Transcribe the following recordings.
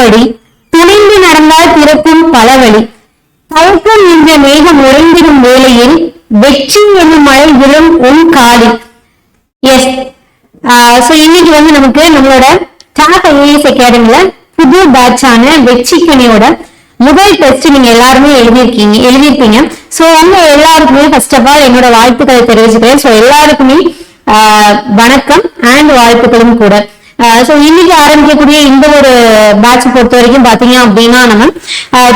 எப்படி துணிந்து நடந்தால் பிறக்கும் பலவழி தயக்கம் என்ற மேகம் உறைந்திடும் வேளையில் வெற்றி என்னும் மழை விழும் உன் காலி. எஸ், இன்னைக்கு நமக்கு நம்மளோட டாப் ஐஏஎஸ் அகாடமில புது பேட்சான வெற்றிக்கணியோட முதல் டெஸ்ட் நீங்க எல்லாருமே எழுதியிருப்பீங்க. சோ எல்லாருக்குமே ஃபர்ஸ்ட் ஆஃப் ஆல் என்னோட வாழ்த்துக்களை தெரிவிச்சுக்கிறேன். சோ எல்லாருக்குமே வணக்கம் அண்ட் வாழ்த்துக்களும் கூட. இன்னைக்கு ஆரம்பிக்கக்கூடிய இந்த ஒரு பேட்ச் பொறுத்த வரைக்கும் பாத்தீங்க அப்படின்னா நம்ம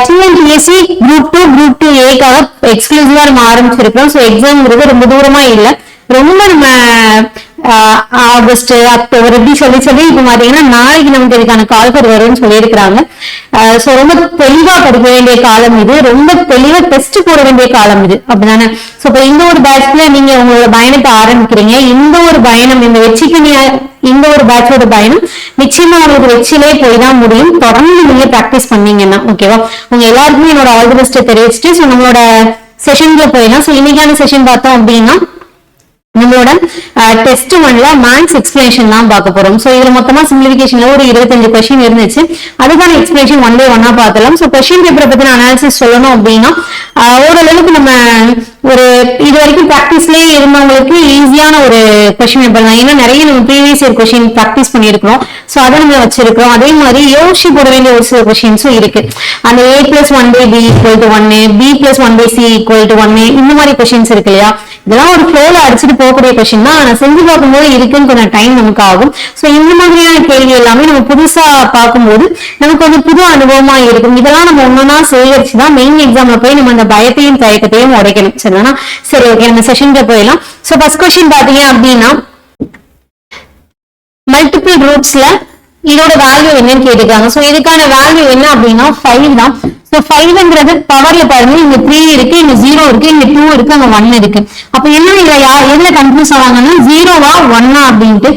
டிஎன்பிஎஸ்சி குரூப் 2 குரூப் 2A எக்ஸ்க்ளூசிவா நம்ம ஆரம்பிச்சிருக்கோம். எக்ஸாம்ங்கிறது ரொம்ப தூரமா இல்லை, ரொம்ப நம்ம ஆகஸ்ட் அக்டோபர் இப்படி சொல்லி இப்ப பாத்தீங்கன்னா நாளைக்கு நமக்கு இதுக்கான கால்கர் வரும்னு சொல்லியிருக்கிறாங்க. ரொம்ப தெளிவா படிக்க வேண்டிய காலம் இது, ரொம்ப தெளிவா டெஸ்ட் போட வேண்டிய காலம் இது, அப்படிதானே? இப்ப இந்த ஒரு பேட்ச்ல நீங்க உங்களோட பயணத்தை ஆரம்பிக்கிறீங்க. இந்த ஒரு பயணம், இந்த வெற்றிக்கணியா இந்த ஒரு பேட்சோட பயணம் நிச்சயமா உங்களுக்கு வெற்றிலே போய் தான் முடியும். தொடர்ந்து நீங்க பிராக்டிஸ் பண்ணீங்கன்னா ஓகேவா. உங்க எல்லாருக்குமே என்னோட ஆல் தி பெஸ்ட் தெரிவிச்சுட்டு நம்மளோட செஷன்ல போயிடலாம். இன்னைக்கான செஷன் பார்த்தோம் அப்படின்னா நம்மளோட டெஸ்ட் 1ல மேக்ஸ் எக்ஸ்பிளேஷன் தான் பார்க்க போறோம். இதுல மொத்தமா சிம்பிளிஃபிகேஷன்ல ஒரு 25 கொஸ்டின் இருந்துச்சு. அதுக்கான எக்ஸ்பிளேஷன் ஒன் பை ஒன்னா பார்த்தலாம். கொஸ்டின் பேப்பரை பத்தின அனாலிசிஸ் சொல்லணும் அப்படின்னா ஓரளவுக்கு நம்ம ஒரு இது வரைக்கும் பிராக்டிஸ்லயே இருந்தவங்களுக்கு ஈஸியான ஒரு கொஸ்டின் பேப்பர் தான். ஏன்னா நிறைய நம்ம ப்ரீவியஸ் இயர் கொஸ்டின் பிராக்டிஸ் பண்ணிருக்கிறோம். அதை நம்ம வச்சிருக்கிறோம். அதே மாதிரி யோசிச்சு போட வேண்டிய ஒரு சில கொஸ்டின்ஸும் இருக்கு. அந்த A+1/B = 1, B+1/C = 1 இந்த மாதிரி கொஸ்டின்ஸ் இருக்கு இல்லையா. இதெல்லாம் ஒரு ஃப்ளோல அடிச்சுட்டு போகக்கூடிய கொஸ்டின் தான். ஆனா செஞ்சு பார்க்கும்போது இருக்குன்னு கொஞ்சம் டைம் நமக்கு ஆகும். இந்த மாதிரியான கேள்வி எல்லாமே நம்ம புதுசா பார்க்கும்போது நமக்கு கொஞ்சம் புது அனுபவமா இருக்கும். இதெல்லாம் நம்ம ஒன்னொன்னா சேகரிச்சுதான் மெயின் எக்ஸாம்ல போய் நம்ம அந்த பயத்தையும் தயக்கத்தையும் உடைக்கணும். சரிதானா? சரி, ஓகே, நம்ம செஷன்ல போயிடலாம். ஃபர்ஸ்ட் கொஸ்டின் பாத்தீங்க அப்படின்னா மல்டிபிள் ரூட்ஸ்ல இதோட வேல்யூ என்னன்னு கேட்டுக்காங்க. இதுக்கான வேல்யூ என்ன அப்படின்னா 5 தான். 5ங்கிறது பவர்ல பாருங்க, இங்க 3 இருக்கு, இங்க 0 இருக்கு, இங்க 2 இருக்கு, அங்க 1 இருக்கு. அப்ப என்ன இதுல எதுல கன்ஃபியூஸ் ஆவாங்கன்னா 0வா 1ஆ அப்படின்ட்டு.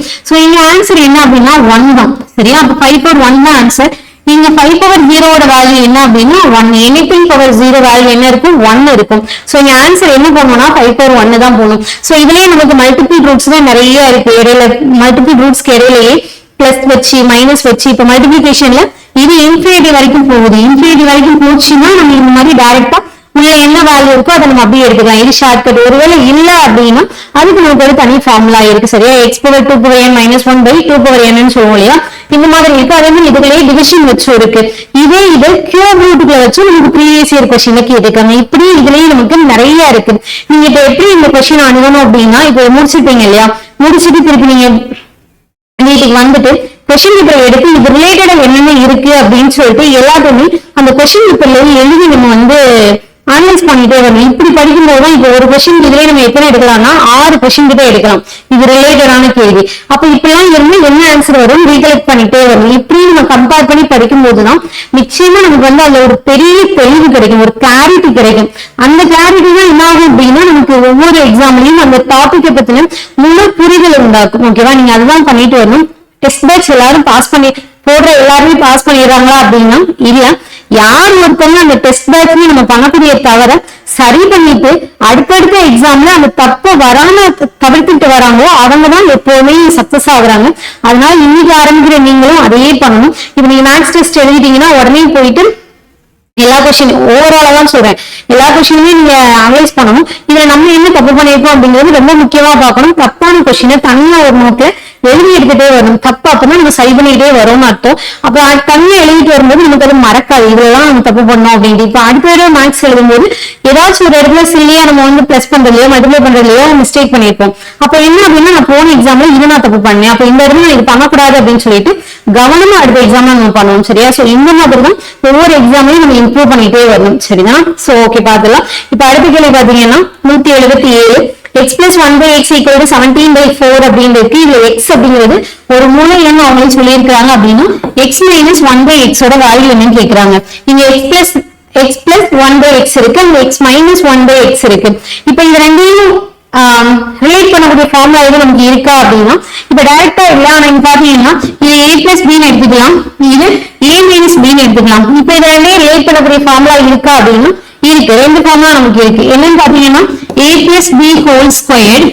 இங்க ஆன்சர் என்ன அப்படின்னா 1 தான். சரியா? அப்ப 5/1 தான் ஆன்சர். இங்க 5/0 வேல்யூ என்ன அப்படின்னா 1. எனிதிங் பவர் 0 வேல்யூ என்ன இருக்கும்? 1 இருக்கும். இங்க ஆன்சர் என்ன பண்ணணும்னா 5/1 தான் போகணும். இதுலயே நமக்கு மல்டிபிள் ரூட்ஸ் தான் நிறைய இருக்கு. இடையில மல்டிபிள் ரூட்ஸ்க்கு இடையிலேயே பிளஸ் வச்சு மைனஸ் வச்சு இப்ப மல்டிபிளிகேஷன்ல இது இன்ஃபினிட்டி வரைக்கும் போகுது. இன்ஃபினிட்டி வரைக்கும் போச்சுன்னா நம்ம இந்த மாதிரி டைரக்டா உள்ள என்ன வேல்யூ இருக்கோ அதை நம்ம அப்படியே எடுத்துக்கலாம். இது ஷார்ட்கட். ஒருவேளை இல்ல அப்படின்னா அதுக்கு நமக்கு ஒரு தனி ஃபார்முலா இருக்கு. சரியா? x⁴2n - 1/2n சொல்லுவோம் இல்லையா. இந்த மாதிரி இருக்கு. அதே மாதிரி இதுலயே டிவிஷன் வச்சு இருக்கு. இது கியூப் ரூட்டுக்குள்ள வச்சு நமக்கு ப்ரீவியஸ் இயர் கொஸ்டின் கேட்டுருக்காங்க. இப்படி இதுலயே நமக்கு நிறைய இருக்கு. நீங்க இப்ப எப்படி இந்த கொஸ்டின் அணுகணும் அப்படின்னா இப்ப முடிச்சுட்டீங்க இல்லையா, முடிச்சுட்டு திருப்பி நீங்க வீட்டுக்கு வந்துட்டு கொஸ்டின் பேப்பர் எடுத்து இது ரிலேட்டடா என்னென்ன இருக்கு அப்படின்னு சொல்லிட்டு எல்லாத்தையுமே அந்த கொஸ்டின் பேப்பர்ல எழுதி நம்ம அனலைஸ் பண்ணிட்டே வரணும். இப்படி படிக்கும்போதுதான் இப்ப ஒரு கொஸ்டின் இதுலயே நம்ம எத்தனை எடுக்கலாம்னா 6 கொஸ்டின் கிட்ட எடுக்கலாம். இது ரிலேட்டடான கேள்வி. அப்ப இப்பெல்லாம் இருந்து என்ன ஆன்சர் வரும் ரீகலெக்ட் பண்ணிட்டே வரணும். இப்படி நம்ம கம்பேர் பண்ணி படிக்கும் போதுதான் நிச்சயமா நமக்கு அதுல ஒரு பெரிய தெளிவு கிடைக்கும், ஒரு கிளாரிட்டி கிடைக்கும். அந்த கிளாரிட்டி தான் என்ன ஆகும் அப்படின்னா நமக்கு ஒவ்வொரு எக்ஸாம்லயும் அந்த டாபிக்கை பத்தின முழு புரிதல் உண்டாக்கும். ஓகேவா? நீங்க அதுதான் பண்ணிட்டு வரணும். டெஸ்ட் பேட்ச் எல்லாரும் பாஸ் பண்ணி போடுற எல்லாருமே பாஸ் பண்ணிடுறாங்களா அப்படின்னா இல்ல. யார் ஒருத்தவங்க அந்த டெஸ்ட் பேட்ச்ல நம்ம பண்ணக்கூடிய தவிர சரி பண்ணிட்டு அடுத்தடுத்த எக்ஸாம்ல அந்த தப்ப வராம தவிர்த்துட்டு வராங்களோ அவங்கதான் எப்பவுமே சக்சஸ் ஆகுறாங்க. அதனால இன்னைக்கு ஆரம்பிக்கிற நீங்களும் அதையே பண்ணணும். இப்ப நீங்க மேத்ஸ் டெஸ்ட் எழுதிட்டீங்கன்னா உடனே போயிட்டு எல்லா கொஸ்டின் ஓவராலா தான் சொல்றேன், எல்லா கொஸ்டினுமே நீங்க அனலைஸ் பண்ணணும். இதுல நம்ம என்ன தப்பு பண்ணிருக்கோம் அப்படிங்கிறது ரொம்ப முக்கியமா பார்க்கணும். தப்பான கொஸ்டினை தனியா ஒரு நோட்ல எழுதி எடுத்துட்டே வரணும். தப்பு அப்பதான் நம்ம சரி பண்ணிட்டே வரோம்னு அர்த்தம். அப்ப தனியா எழுதிட்டு வரும்போது நமக்கு அது மறக்காது, இதெல்லாம் நம்ம தப்பு பண்ணோம் அப்படின்ட்டு. இப்ப அடுத்த தடவை மேக்ஸ் எழுதும்போது ஏதாச்சும் ஒரு இடத்துல சில்லியா நம்ம பிளஸ் பண்றதுலயோ மல்டிப்ளை பண்றதுலயோ மிஸ்டேக் பண்ணிருப்போம். அப்ப என்ன அப்படின்னா நான் போன எக்ஸாம்ல இது நான் தப்பு பண்ணேன், அப்ப இந்த இடத்துல நான் இது பண்ணக்கூடாது அப்படின்னு சொல்லிட்டு கவனமா அடுத்த எக்ஸாம்ல நம்ம பண்ணுவோம். சரியா? இந்த மாதிரி தான் ஒவ்வொரு எக்ஸாம்லயும் நம்ம இம்ப்ரூவ் பண்ணிட்டே வரணும். சரிதான்? ஓகே, பாத்துலாம். இப்ப அடுத்த கேள்வி பாத்தீங்கன்னா 177 x + 1/x = 17/4 அப்படின்னு இருக்கு. இதுல x அப்படிங்கிறது ஒரு மூலை எண்ணு அவங்களே சொல்லியிருக்காங்க. அப்படின்னா x - 1/x ஓட வேல்யூ என்னன்னு கேக்குறாங்க. இங்க x + 1/x இருக்கு, அங்க x - 1/x இருக்கு. இப்ப இது ரெண்டையும் ரிலேட் பண்ணக்கூடிய ஃபார்முலா எது நமக்கு இருக்கா அப்படின்னா இப்ப டைரக்டா இல்ல. ஆனா இங்க பாத்தீங்கன்னா இது a + b எடுத்துக்கலாம், இது a - b எடுத்துக்கலாம். இப்ப இது ரெண்டையும் ரிலேட் பண்ணக்கூடிய ஃபார்முலா இருக்கா அப்படின்னா இருக்கு. ரெண்டு ஃபார்முலா நமக்கு இருக்கு. என்னன்னு பாத்தீங்கன்னா a + b² + a -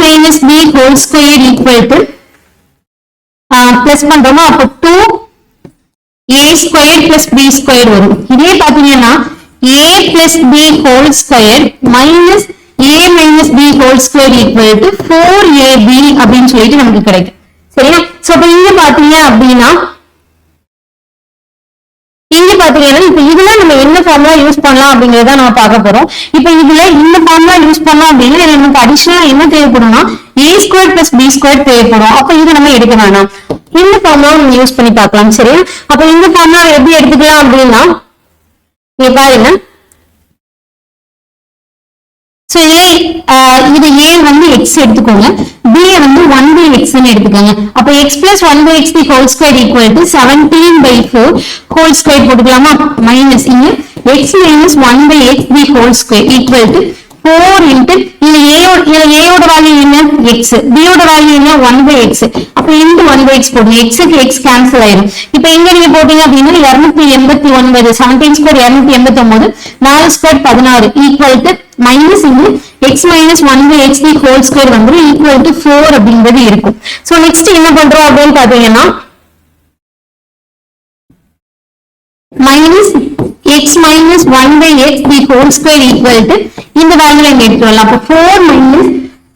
b² = plus பண்றோமா, அப்ப 2 ஸ்கொயர் பிளஸ் பி ஸ்கொயர் வரும். இதே பாத்தீங்கன்னா a plus b whole square minus a minus b whole square equal to 4ab அப்படின்னு சொல்லிட்டு நமக்கு கிடைக்கும். சரியா? சோ இப்ப இங்க பாத்தீங்க அப்படின்னா இப்ப இதுல நம்ம என்ன ஃபார்முலா யூஸ் பண்ணலாம் அப்படிங்கறத நம்ம பார்க்க போறோம். இப்ப இதுல இந்த ஃபார்முலா யூஸ் பண்ணலாம் அப்படின்னா நமக்கு அடிஷனலா என்ன தேவைப்படும்னா a square plus b square தேவைப்படும். அப்ப இது நம்ம எடுக்க வேணாம், இந்த ஃபார்முலா நம்ம யூஸ் பண்ணி பார்க்கலாம். சரியா? அப்ப இந்த ஃபார்முலா எப்படி எடுத்துக்கலாம் அப்படின்னா இங்க பாருங்க. இது a வந்து x எடுத்துக்கோங்க, b வந்து 1/x ன்னு எடுத்துக்கோங்க. அப்ப x plus 1/x the whole square equal to 17/4 whole square போட்டுக்கலாமா? மைனஸ் இங்க x minus 1/x the whole square equal to 4 into a ஓட வேல்யூ என்ன x, b ஓட வேல்யூ என்ன 1/x. அப்ப into 1/x போடுங்க, x க்கு x கேன்சல் ஆயிடும். இப்ப இங்க நீங்க போட்டீங்க அப்படின்னா 289 17 square 289 4 square 16 equal to minus இங்க x minus 1/x the whole square வந்து equal to 4 அப்படிங்கிறது இருக்கும். சோ நெக்ஸ்ட் என்ன பண்றோம் அப்படின்னு பாத்தீங்கன்னா minus x minus 1/x the whole square equal to இந்த வேல்யூ இங்க எடுத்துறோம். அப்ப 4 minus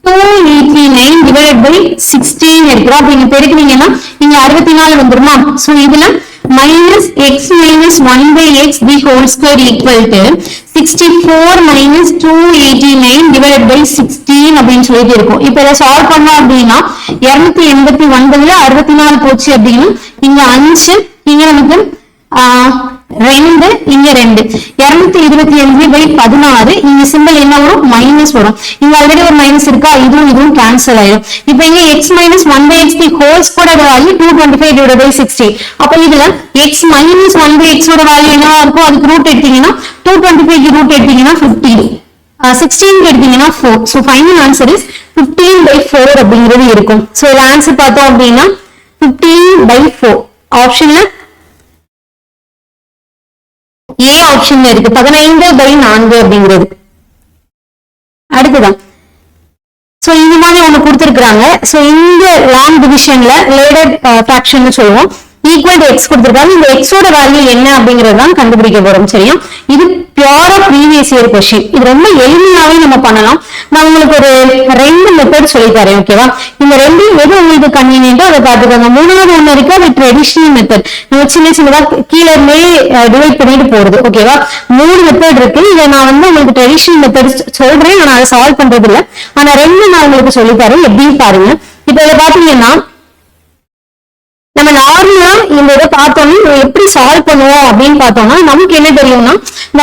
289 divided by 16 எடுக்கிறோம். அப்ப இங்க பெருக்குனீங்கன்னா இங்க 64 வந்துருமா? சோ இதுல minus x minus 1/x the whole square equal to 64 minus 289 divided by 16 அப்படின்னு சொல்லிட்டு இருக்கும். இப்ப இதை சால்வ் பண்ணோம் அப்படின்னா 289ல 64 போச்சு அப்படின்னா இங்க 5 இங்க நமக்கு 2 இங்க 2 225/16 இங்க சிம்பிள் என்ன வரும்? மைனஸ் வரும். இங்க ஆல்ரெடி ஒரு மைனஸ் இருக்கா, இதுவும் கேன்சல் ஆயிடும். இப்ப இங்க x minus 1/x the whole square value 225 divided by 60. அப்ப இதுல x minus 1/x ஓட வேல்யூ என்னவா இருக்கும்? அதுக்கு ரூட் எடுத்தீங்கன்னா 225 க்கு ரூட் எடுத்தீங்கன்னா 15, 16 எடுத்தீங்கன்னா 4. சோ ஃபைனல் ஆன்சர் இஸ் 15/4 அப்படிங்கிறது இருக்கும். சோ இதுல ஆன்சர் பார்த்தோம் அப்படின்னா 15/4 ஆப்ஷன்ல A ஆப்ஷன்ல இருக்கு 15/4 அப்படிங்கிறது. அடுத்துதான் சோ இந்த மாதிரி ஒண்ணு கொடுத்திருக்காங்க. சோ இந்த லாங் டிவிஷன்ல லேடட் ஃபிராக்ஷன் சொல்லுவோம். ஈக்குவல் டு x கொடுத்திருக்காங்க. இந்த x ஓட வேல்யூ என்ன அப்படிங்கறதான் கண்டுபிடிக்க போறோம். சரியா? இது பியூரா ப்ரீவியஸ் இயர் क्वेश्चन. இது ரொம்ப எளிமையாவே நம்ம பண்ணலாம். நான் உங்களுக்கு ஒரு 2 மெத்தட் சொல்லி தரேன். ஓகேவா? இந்த ரெண்டையும் எது உங்களுக்கு கன்வீனியன்ட்டோ அதை பார்த்துக்கோங்க. மூணாவது ஒண்ணு இருக்கு, அது ட்ரெடிஷனல் மெத்தட். நம்ம சின்னதா கீழே இருந்தே டிவைட் பண்ணிட்டு போறது. ஓகேவா? 3 மெத்தட் இருக்கு. இதை நான் வந்து உங்களுக்கு ட்ரெடிஷனல் மெத்தட் சொல்றேன், நான் அதை சால்வ் பண்றது இல்ல. ஆனா 2 நான் உங்களுக்கு சொல்லி தரேன், எப்படின்னு பாருங்க. இப்ப இதை பாத்தீங்கன்னா நம்ம நார்மலா இந்த இதை பார்த்தோம்னா எப்படி சால்வ் பண்ணுவோம் அப்படின்னு பார்த்தோம்னா நமக்கு என்ன தெரியும்னா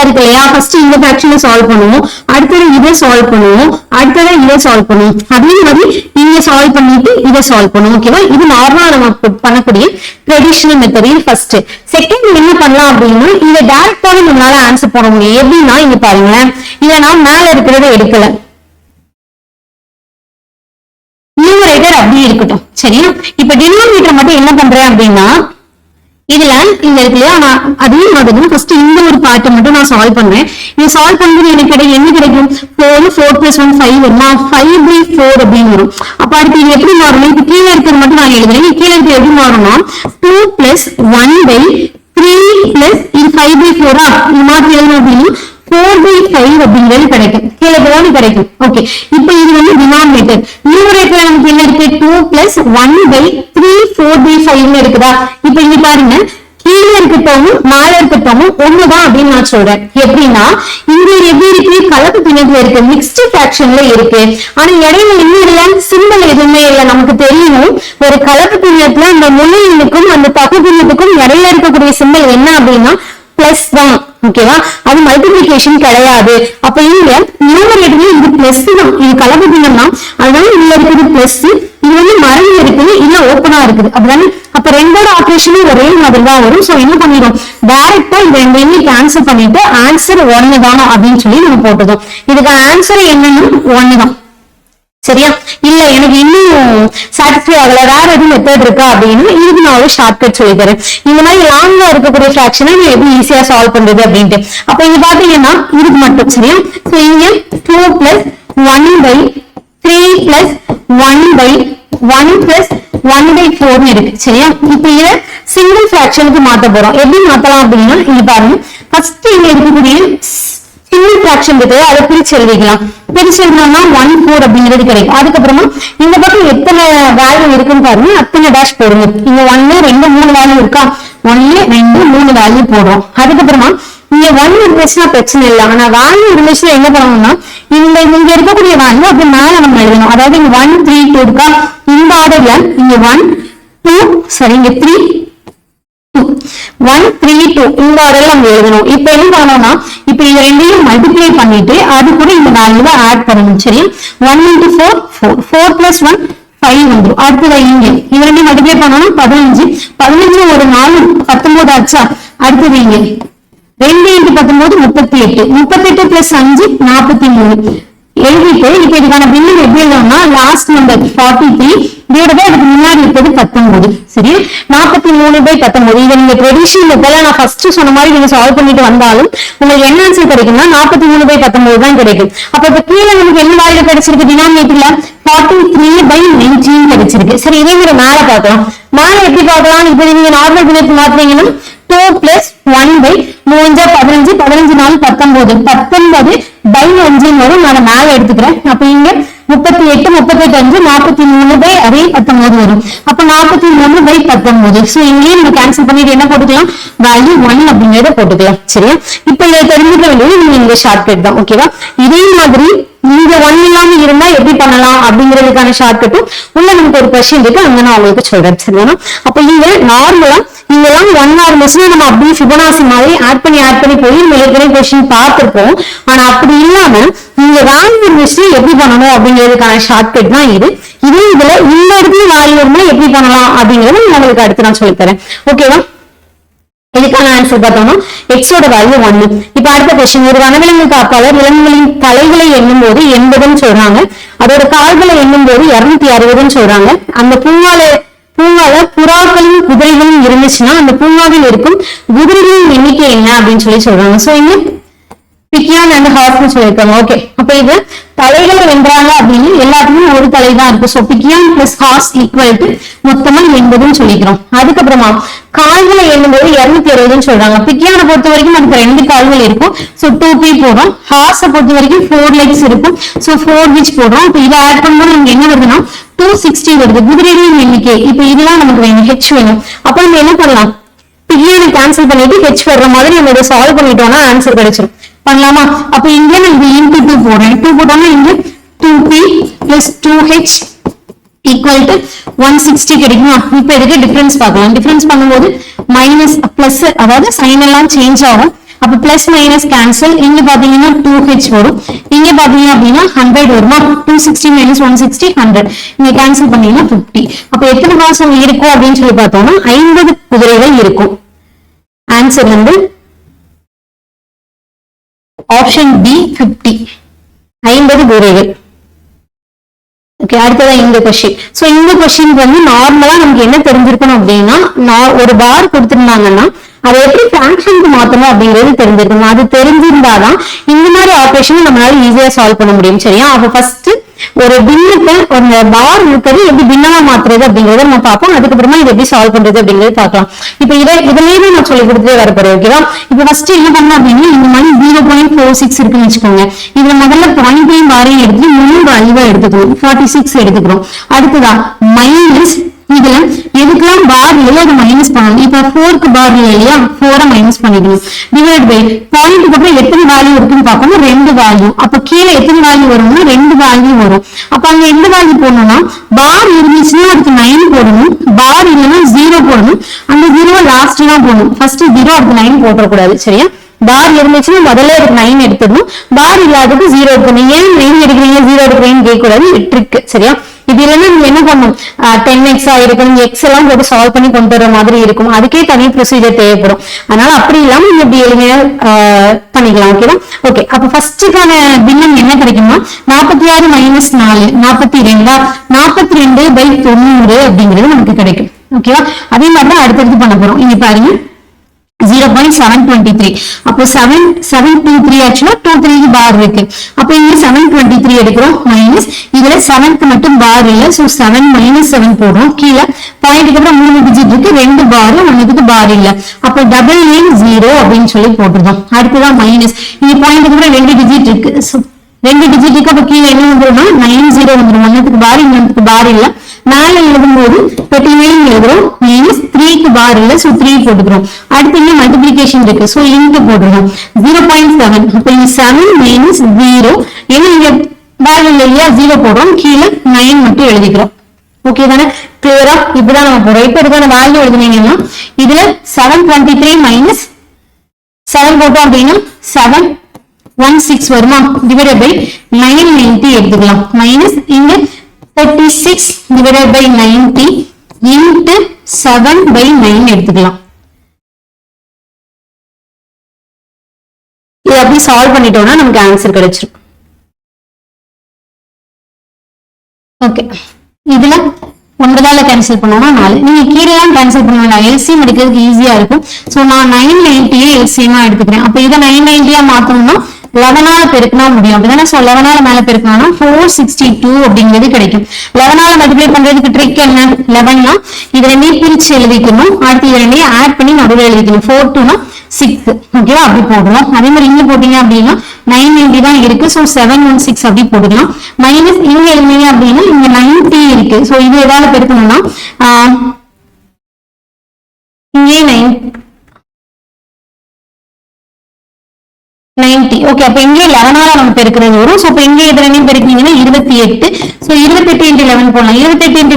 இருக்கு இல்லையா, ஃபர்ஸ்ட் இந்த ஃபிராக்ஷனை சால்வ் பண்ணுவோம், அடுத்தது இதை சால்வ் பண்ணுவோம், அடுத்தது இதை சால்வ் பண்ணுவோம், அதே மாதிரி இங்க சால்வ் பண்ணிட்டு இதை சால்வ் பண்ணுவோம். ஓகேவா? இது நார்மலா நம்ம பண்ணக்கூடிய ட்ரெடிஷனல் மெத்தட். இது ஃபர்ஸ்ட். செகண்ட் என்ன பண்ணலாம் அப்படின்னா இதை டைரக்டாவே நம்மளால ஆன்சர் பண்ண முடியும். எப்படின்னா இங்க பாருங்களேன், இதை நான் மேல இருக்கிறத எடுக்கல, நியூமரேட்டர் அப்படியே இருக்கட்டும். சரியா? இப்ப டினாமினேட்டர் மட்டும் என்ன பண்றேன் அப்படின்னா இதுல இந்த இருக்கு இல்லையா, நான் அதே மாதிரி ஃபர்ஸ்ட் இந்த ஒரு பார்ட்டை மட்டும் நான் சால்வ் பண்றேன். இது சால்வ் பண்ணும்போது எனக்கு என்ன கிடைக்கும்? 4 + 1 5 வருமா? 5/4 அப்படின்னு வரும். அப்ப அடுத்து இது எப்படி மாறணும்? இது கீழே இருக்கிறது மட்டும் நான் எழுதுறேன். கீழே இருக்கிறது எப்படி மாறணும்னா 2 + 1/3 + இது 5/4 இது மாதிரி எழுதணும் அப்படின்னா 4/5 அப்படிங்கிறது கிடைக்கும். கீழே போன கிடைக்கும். ஓகே, இப்ப இது வந்து டினாமினேட்டர். நியூமரேட்டர்ல நமக்கு என்ன இருக்கு? 2 + 1/3 4/5 இருக்குதா? இப்ப இங்க பாருங்க, கீழே இருக்கட்டவும் மேல இருக்கட்டவும் ஒண்ணுதான் அப்படின்னு நான் சொல்றேன். எப்படின்னா இங்க எப்படி இருக்கு? கலப்பு பிணைப்புல இருக்கு, மிக்ஸ்ட் ஃபிராக்ஷன்ல இருக்கு. ஆனா இடையில என்ன இல்ல, சிம்பிள் எதுவுமே இல்ல. நமக்கு தெரியணும் ஒரு கலப்பு பிணைப்புல அந்த முழு எண்ணுக்கும் அந்த தகு பிணைப்புக்கும் இடையில இருக்கக்கூடிய சிம்பிள் என்ன அப்படின்னா பிளஸ் தான். ஓகேவா? அது மல்டிபிளிகேஷன் கிடையாது. அப்ப இங்க நியூமரேட்டர்ல இது பிளஸ் தான், இது கலப்பு பின்னம் தான். அதனால இதுல இருக்குது பிளஸ், இது வந்து மறைவு இருக்குது, இல்ல ஓப்பனா இருக்குது. அப்படிதானே? அப்ப ரெண்டோட ஆபரேஷனும் ஒரே மாதிரி தான் வரும். சோ என்ன பண்ணிடும், டைரக்டா இந்த ரெண்டையுமே கேன்சல் பண்ணிட்டு ஆன்சர் 1 தானா அப்படின்னு சொல்லி நம்ம போட்டதும். இதுக்கு ஆன்சர் என்னன்னா 1 தான். சரியா? இல்ல எனக்கு இன்னும் சாட்டிஸ்ஃபை ஆகல, வேற எதுவும் மெத்தட் இருக்கா அப்படின்னு இதுக்கு நான் ஒரு ஷார்ட்கட் சொல்லி தரேன். இந்த மாதிரி லாங்கா இருக்கக்கூடிய ஃபிராக்ஷனை நான் எப்படி ஈஸியா சால்வ் பண்றது அப்படின்ட்டு. அப்ப இங்க பாத்தீங்கன்னா இதுக்கு மட்டும். சரியா? சோ இங்க 2 + 1/3 + 1/1 + 1/4 இருக்கு. சரியா? இப்ப இத சிங்கிள் ஃபிராக்ஷனுக்கு மாத்த போறோம். எப்படி மாத்தலாம் அப்படின்னா இங்க பாருங்க, ஃபர்ஸ்ட் இங்க இருக்கக்கூடிய சிங்கிள் ஃபிராக்ஷன் இருக்கு, அதை பிரிச்சு எழுதிக்கலாம். பிரிச்சு எழுதணும்னா 1 4 அப்படிங்கிறது கிடைக்கும். அதுக்கப்புறமா இந்த பக்கம் எத்தனை வேல்யூ இருக்குன்னு பாருங்க, அத்தனை டேஷ் போடுங்க. இங்க 1 2 3 வேல்யூ இருக்கா, 1 2 3 வேல்யூ போடுறோம். அதுக்கப்புறமா இங்க 1 இருந்துச்சுன்னா பிரச்சனை இல்லை, ஆனா வேல்யூ இருந்துச்சுன்னா என்ன பண்ணணும்னா இங்க இருக்கக்கூடிய வேல்யூ அப்படி மேல நம்ம எழுதணும். அதாவது இங்க 1 3 2 இருக்கா, இந்த ஆர்டர்ல இங்க 1 2 சரி இங்க 3 1 3 2 இந்த ஆர்டர்ல நம்ம எழுதணும். இப்ப என்ன பண்ணணும்னா இப்ப இது ரெண்டையும் மல்டிப்ளை பண்ணிட்டு அது கூட இந்த வேல்யூவை ஆட் பண்ணணும். சரி 1 into 4 4 4 plus 1 5 வந்துடும். அடுத்தது இங்க இது ரெண்டையும் மல்டிப்ளை பண்ணணும் 15 15 ஒரு 4 19 ஆச்சா. அடுத்தது இங்க 2 into 19 38 38 plus 5 43 எழுதிட்டு இப்ப இதுக்கான பில்லிங் எப்படி எழுதணும்னா லாஸ்ட் நம்பர் 43 இதோட அதுக்கு முன்னாடி இருக்கிறது 19 சரி 43/19. இதை நீங்க ட்ரெடிஷனல் மெத்தட்ல நான் ஃபர்ஸ்ட் சொன்ன மாதிரி நீங்க சால்வ் பண்ணிட்டு வந்தாலும் உங்களுக்கு என்ன ஆன்சர் கிடைக்கும்னா 43/19 தான் கிடைக்கும். அப்ப இப்ப கீழே நமக்கு என்ன வேல்யூ கிடைச்சிருக்கு, டினாமினேட்டர்ல 43/19 கிடைச்சிருக்கு. சரி இதே மாதிரி மேல பார்க்கலாம். மேல எப்படி பார்க்கலாம், இப்ப நீங்க நார்மல் பின்னத்து மாத்தீங்கன்னா 2 plus 1/3 15 15 4 19 19/5 வரும். நான் மேல எடுத்துக்கிறேன். அப்ப இங்க 38 38 5 43/19 வரும். அப்ப 43/19. சோ இங்கேயும் நம்ம கேன்சல் பண்ணிட்டு என்ன போட்டுக்கலாம், வேல்யூ 1 அப்படிங்கறத போட்டுக்கலாம். சரியா, இப்ப இதை தெரிஞ்சுக்க வேண்டியது நீங்க இந்த ஷார்ட்கட் தான். ஓகேவா, இதே மாதிரி நீங்க 1 இல்லாம இருந்தா எப்படி பண்ணலாம் அப்படிங்கிறதுக்கான ஷார்ட்கட்டும் உள்ள நமக்கு ஒரு கொஸ்டின் இருக்கு, அங்க நான் உங்களுக்கு சொல்றேன். சரியா, அப்ப இங்க நார்மலா இங்கெல்லாம் 1 இருந்துச்சுன்னா நம்ம அப்படியே ஃபிபனாசி மாதிரி ஆட் பண்ணி போய் நம்ம ஏற்கனவே கொஸ்டின் பார்த்திருப்போம். ஆனா அப்படி இல்லாம நீங்க வேல்யூ இருந்துச்சு எப்படி பண்ணணும் அப்படிங்கிறதுக்கான ஷார்ட்கட் தான் இது. இதுல இந்த இடத்துல வேல்யூ இருந்தா எப்படி பண்ணலாம் அப்படிங்கறது உங்களுக்கு அடுத்து நான் சொல்லித்தரேன். ஓகேவா, இதுக்கான ஆன்சர் பார்த்தோம்னா எக்ஸோட வேல்யூ 1. இப்ப அடுத்த கொஸ்டின், ஒரு வனவிலங்கு காப்பாளர் விலங்குகளின் தலைகளை எண்ணும் போது 80 சொல்றாங்க, அதோட கால்களை எண்ணும் போது 260 சொல்றாங்க. அந்த பூங்கால புறாக்களும் குதிரைகளும் இருந்துச்சுன்னா அந்த பூங்காவில் இருக்கும் குதிரைகளின் எண்ணிக்கை என்ன அப்படின்னு சொல்றாங்க. சோ இங்க பிக்கியான் அண்ட் ஹார்ஸ் சொல்லியிருக்காங்க. ஓகே, அப்ப இது தலைகளை வென்றாங்க அப்படின்னு எல்லாத்துக்குமே ஒரு தலை தான் இருக்கு. சோ பிக்கியான் பிளஸ் ஹார்ஸ் ஈக்குவல் டு மொத்தமா 80 சொல்லிக்கிறோம். அதுக்கப்புறமா கால்களை எண்ணும்போது 260 சொல்றாங்க. பிக்கியான பொறுத்த வரைக்கும் நமக்கு 2 கால்கள் இருக்கும். சோ 2p போடுறோம். ஹார்ஸை பொறுத்த வரைக்கும் 4 legs இருக்கும். சோ 4 which போடுறோம். இப்ப இதை ஆட் பண்ணும்போது நமக்கு என்ன வருதுன்னா 260 வருது. குதிரைகளின் எண்ணிக்கை இப்ப இதெல்லாம் நமக்கு வேணும், ஹெச் வேணும். அப்ப நம்ம என்ன பண்ணலாம், பிகியான கேன்சல் பண்ணிட்டு ஹெச் வர்ற மாதிரி நம்ம இதை சால்வ் பண்ணிட்டோம்னா ஆன்சர் கிடைச்சிடும். பண்ணலாமா, அப்ப இங்க நான் இது இன்டு 2 போடுறேன். 2 போட்டோம்னா இங்க 2p plus 2h equal to 160 கிடைக்குமா. இப்ப இதுக்கு டிஃபரன்ஸ் பார்க்கலாம். டிஃபரன்ஸ் பண்ணும்போது மைனஸ் பிளஸ், அதாவது சைன் எல்லாம் சேஞ்ச் ஆகும். அப்ப பிளஸ் மைனஸ் கேன்சல். இங்க பாத்தீங்கன்னா 2h வரும். இங்க பாத்தீங்க அப்படின்னா 100 வருமா. 260 minus 160 100. இங்க கேன்சல் பண்ணீங்கன்னா 50. அப்ப எத்தனை மாசம் இருக்கும் அப்படின்னு சொல்லி பார்த்தோம்னா 50 குதிரைகள் இருக்கும். ஆன்சர் வந்து ஆப்ஷன் பி 50 50 குதிரைகள். ஓகே, அடுத்ததான் இந்த கொஸ்டின். சோ இந்த கொஸ்டின் வந்து நார்மலா நமக்கு என்ன தெரிஞ்சிருக்கணும் அப்படின்னா, ஒரு பார் கொடுத்திருந்தாங்கன்னா அதை எப்படி பிராக்ஷனுக்கு மாத்தணும் அப்படிங்கிறது தெரிஞ்சிருக்கணும். அது தெரிஞ்சிருந்தாதான் இந்த மாதிரி ஆபரேஷன் நம்மளால ஈஸியா சால்வ் பண்ண முடியும். சரியா, அப்ப ஃபர்ஸ்ட் ஒரு பின்னத்தை ஒரு பார் இருக்கிறது எப்படி பின்னமா மாத்துறது அப்படிங்கறத நம்ம பார்ப்போம். அதுக்கப்புறமா இதை எப்படி சால்வ் பண்றது அப்படிங்கறது பார்க்கலாம். இப்ப இதுலயே நான் சொல்லி கொடுத்துட்டே வரப்போறேன். ஓகேவா, இப்ப ஃபர்ஸ்ட் என்ன பண்ணணும் அப்படின்னா இந்த மாதிரி 0.46 இருக்குன்னு வச்சுக்கோங்க. இதுல முதல்ல பாயிண்ட் பாரையும் எடுத்து 3 அழிவா எடுத்துக்கணும். 46 எடுத்துக்கிறோம். அடுத்ததான் மைனஸ், இதுல எதுக்கெல்லாம் பார் இல்லையோ அதை மைனஸ் பண்ணணும். இப்ப 4க்கு பார் இல்லையா, 4 மைனஸ் பண்ணிக்கணும். டிவைட் பை பாயிண்ட்க்கு அப்புறம் எத்தனை வேல்யூ இருக்குன்னு பார்க்கணும், 2 வேல்யூ. அப்ப கீழே எத்தனை வேல்யூ வரும்னா 2 வேல்யூ வரும். அப்ப அங்க எந்த வேல்யூ போடணும்னா பார் இருந்துச்சுன்னா அதுக்கு 9 போடணும், பார் இல்லைன்னா 0 போடணும். அந்த 0 லாஸ்ட் தான் போடணும். ஃபர்ஸ்ட் 0 அதுக்கு 9 போட்டக்கூடாது. சரியா, பார் இருந்துச்சுன்னா முதல்ல அதுக்கு 9 எடுத்துடணும். பார் இல்லாததுக்கு 0 எடுக்கணும். ஏன் 9 எடுக்கிறீங்க 0 எடுக்கிறீங்கன்னு கேட்க கூடாது, ட்ரிக். சரியா, இது இல்லைன்னா நீங்க என்ன பண்ணணும், 10x இருக்கணும், எக்ஸ் எல்லாம் போட்டு சால்வ் பண்ணி கொண்டு வர மாதிரி இருக்கும். அதுக்கே தனி ப்ரொசீஜர் தேவைப்படும். அதனால அப்படி இல்லாம நீங்க இப்படி எளிமையா பண்ணிக்கலாம். ஓகேவா, ஓகே. அப்ப ஃபர்ஸ்டுக்கான பின்னம் என்ன கிடைக்கும்னா 46 மைனஸ் 4 42 42/90 அப்படிங்கிறது நமக்கு கிடைக்கும். ஓகேவா, அதே மாதிரிதான் அடுத்தடுத்து பண்ண போறோம். இங்க பாருங்க 0 0.723. அப்போ 723 ஆக்சுவலா 23 பார் இருக்கு. அப்போ இங்க 723 எடுக்கிறோம் மைனஸ் இதுல 7க்கு மட்டும் பார் இல்ல, சோ 7 மைனஸ் 7 போடுறோம். கீழே பாயிண்ட்க்கு அப்புறம் 3 டிஜிட் இருக்கு, 2 பார், 1க்கு பார் இல்ல. அப்போ டபுள் நேம் 0 அப்படின்னு சொல்லி போட்டுருந்தோம். அடுத்ததான் மைனஸ் இங்க பாயிண்ட்க்கு அப்புறம் 2 டிஜிட் இருக்கு, 2 டிஜிட்டுக்கு அப்ப கீழே என்ன வந்துரும்னா 90 வந்துடும். 1க்கு பார், இன்னொன்னுக்கு பார் இல்ல. மேல எழுதும்போது 39 எழுதுறோம், மைனஸ் 3க்கு பார் இல்ல, சோ 3 போட்டுக்கிறோம். அடுத்து இங்க மல்டிபிளிகேஷன் இருக்கு, சோ இங்க போட்டுருக்கோம் 0.7. அப்ப இங்க 7 மைனஸ் 0, ஏன்னா இங்க பார் இல்லையா 0 போடுறோம், கீழே 9 மட்டும் எழுதிக்கிறோம். ஓகே தானே, கிளியரா? இப்படிதான் நம்ம போறோம். இப்ப இதுக்கான வேல்யூ எழுதுனீங்கன்னா இதுல 723 மைனஸ் 7 போட்டோம் அப்படின்னா 716 வருமா, டிவைடட் பை 990 எடுத்துக்கலாம். மைனஸ் இங்க 36 divided by 90 into 7 by 9 எடுத்துக்கலாம். இது அப்படி சால்வ் பண்ணிட்டோம்னா நமக்கு ஆன்சர் கிடைச்சிரும். ஓகே, இதுல 9ஆல கேன்சல் பண்ணோம்னா 4. நீங்க கீழே கேன்சல் பண்ணா எல்சிஎம் எடுக்கிறதுக்கு ஈஸியா இருக்கும். சோ நான் 990 எல்சிஎம் எடுத்துக்கிறேன். அப்ப இதை 990 மாத்தணும்னா 11ஆல பெருக்கினா முடியும். அப்படிதானே? சோ 11ஆல மேல பெருக்கணும்னா 462 அப்படிங்கிறது கிடைக்கும். 11ஆல மல்டிப்ளை பண்றதுக்கு ட்ரிக் என்ன? 11னா இது ரெண்டையும் பிரிச்சு எழுதிக்கணும், அடுத்து இது ரெண்டையும் ஆட் பண்ணி நடுவில் எழுதிக்கணும். 4 2 னா 6. ஓகேவா? அப்படி போடுறோம். அதே மாதிரி இங்க போட்டீங்க அப்படின்னா 990 தான் இருக்கு, சோ 716 அப்படி போட்டுக்கலாம். மைனஸ் இங்க எழுதிங்க அப்படின்னா இங்க 90 இருக்கு, சோ இது எதால பெருக்கணும்னா இங்கே 90. ஓகே, அப்ப இங்கே 11ஆல நம்ம பெருக்கிறது வரும். சோ இப்ப இங்க இது ரெண்டையும் பெருக்கினீங்கன்னா 28. சோ 28 into 11 போடலாம். 28 into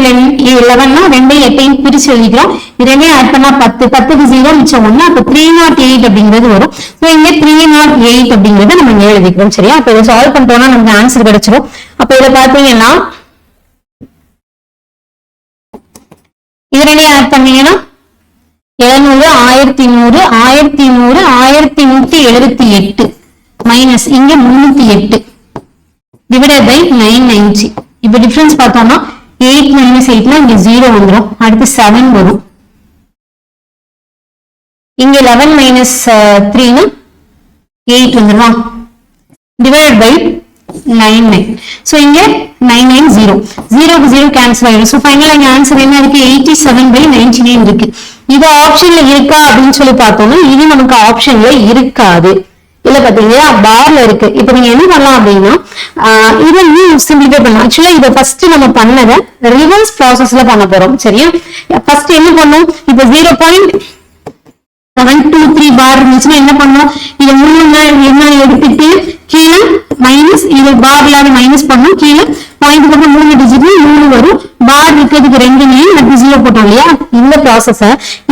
11னா 2 8 பிரிச்சு எழுதிக்கிறோம். இது ரெண்டையும் ஆட் பண்ணா 10, 10க்கு 0 மிச்சம் 1, அப்ப 308 அப்படிங்கிறது வரும். சோ இங்க 308 அப்படிங்கறத நம்ம இங்க எழுதிக்கிறோம். சரியா? அப்ப இதை சால்வ் பண்ணிட்டோம்னா நமக்கு ஆன்சர் கிடைச்சிரும். அப்ப இதை பாத்தீங்கன்னா இது ரெண்டையும் ஆட் பண்ணீங்கன்னா 700 1100 1100 1178 மைனஸ் இங்க 308 டிவைடட் பை 990. இப்ப டிஃபரன்ஸ் பார்த்தோம்னா 8 minus 8னா இங்க 0 வந்துரும், அடுத்து 7 வரும். இங்க 11 minus 3னா 8 வந்துருமா, டிவைடட் பை 99. சோ இங்க 990 0க்கு 0 கேன்சல் ஆயிடும். சோ ஃபைனலா இங்க ஆன்சர் என்ன இருக்கு? 87/99 இருக்கு. இது ஆப்ஷன்ல இருக்கா அப்படின்னு சொல்லி பார்த்தோம்னா இது நமக்கு ஆப்ஷன்ல இருக்காது. இல்ல பாத்தீங்களா, பார்ல இருக்கு. இப்ப நீங்க என்ன பண்ணலாம் அப்படின்னா இதை இன்னும் சிம்பிளிஃபை பண்ணலாம். ஆக்சுவலா இதை ஃபர்ஸ்ட் நம்ம பண்ணதை ரிவர்ஸ் ப்ராசஸ்ல பண்ண போறோம். சரியா? ஃபர்ஸ்ட் என்ன பண்ணோம், இப்ப 0.723 பார் இருந்துச்சுன்னா என்ன பண்ணோம், இதை 3 எடுத்துட்டு கீழே மைனஸ், இது பார் இல்லாத மைனஸ் பண்ணும், கீழே பாயிண்ட் போட்டு 3 டிஜிட் 3 வரும், பார் இருக்கிறதுக்கு 2 நேம் 0 போட்டோம் இல்லையா? இந்த ப்ராசஸ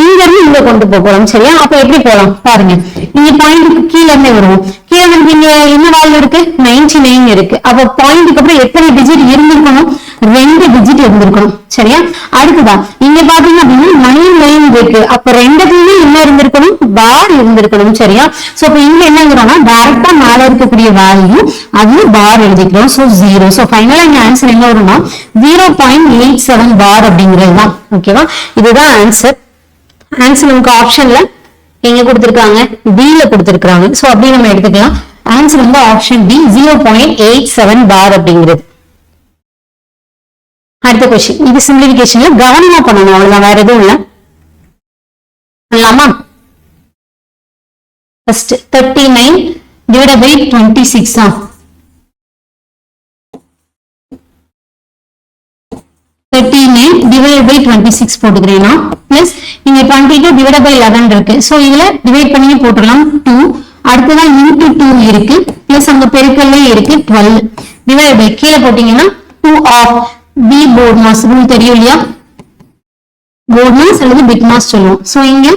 இங்க இருந்து இங்க கொண்டு போறோம். சரியா? அப்ப எப்படி போலாம் பாருங்க. இங்க பாயிண்ட்க்கு கீழே இருந்தே வருவோம். கீழே வந்து இங்க என்ன வேல்யூ இருக்கு? 99 இருக்கு. அப்ப பாயிண்ட்க்கு அப்புறம் எத்தனை டிஜிட் இருந்திருக்கணும்? 2 டிஜிட் இருந்திருக்கணும். சரியா? அடுத்துதான் இங்க பாத்தீங்க அப்படின்னா 9 இருக்கு. அப்ப 2க்குமே என்ன இருந்திருக்கணும்? பார் இருந்திருக்கணும். சரியா? சோ இப்ப இங்க என்னங்கிறோம்னா டைரக்டா மேல இருக்கக்கூடிய வேல்யூ அது பார் எழுதிக்கிறோம். சோ 0. சோ ஃபைனலா இங்க ஆன்சர் என்ன வரும்னா 0.87 பார் அப்படிங்கிறது தான். ஓகேவா? இதுதான் ஆன்சர். ஆன்சர் நமக்கு ஆப்ஷன்ல எங்க கொடுத்திருக்காங்க? B ல கொடுத்திருக்காங்க. சோ அப்படி நம்ம எடுத்துக்கலாம். ஆன்சர் வந்து ஆப்ஷன் B 0.87 பார் அப்படிங்கிறது. அடுத்த क्वेश्चन, இது சிம்பிளிஃபிகேஷன்ல கவனமா பண்ணணும், அவ்வளவுதான், வேற எதுவும் இல்ல. பண்ணலாமா? ஃபர்ஸ்ட் 39 divided by 26 ஆ 39 divided by 26 போட்டுக்கிறேன்னா பிளஸ் இங்க 22 divided by 11 இருக்கு. சோ இதுல டிவைட் பண்ணி போட்டுடலாம் 2. அடுத்ததான் into 2 இருக்கு, பிளஸ் அங்க பெருக்கல்ல இருக்கு 12 டிவைட் பை கீழே போட்டீங்கன்னா 2 of B BODMAS rule தெரியும் இல்லையா? போர்ட் மாஸ் அல்லது பிட் மாஸ் சொல்லுவோம். சோ இங்க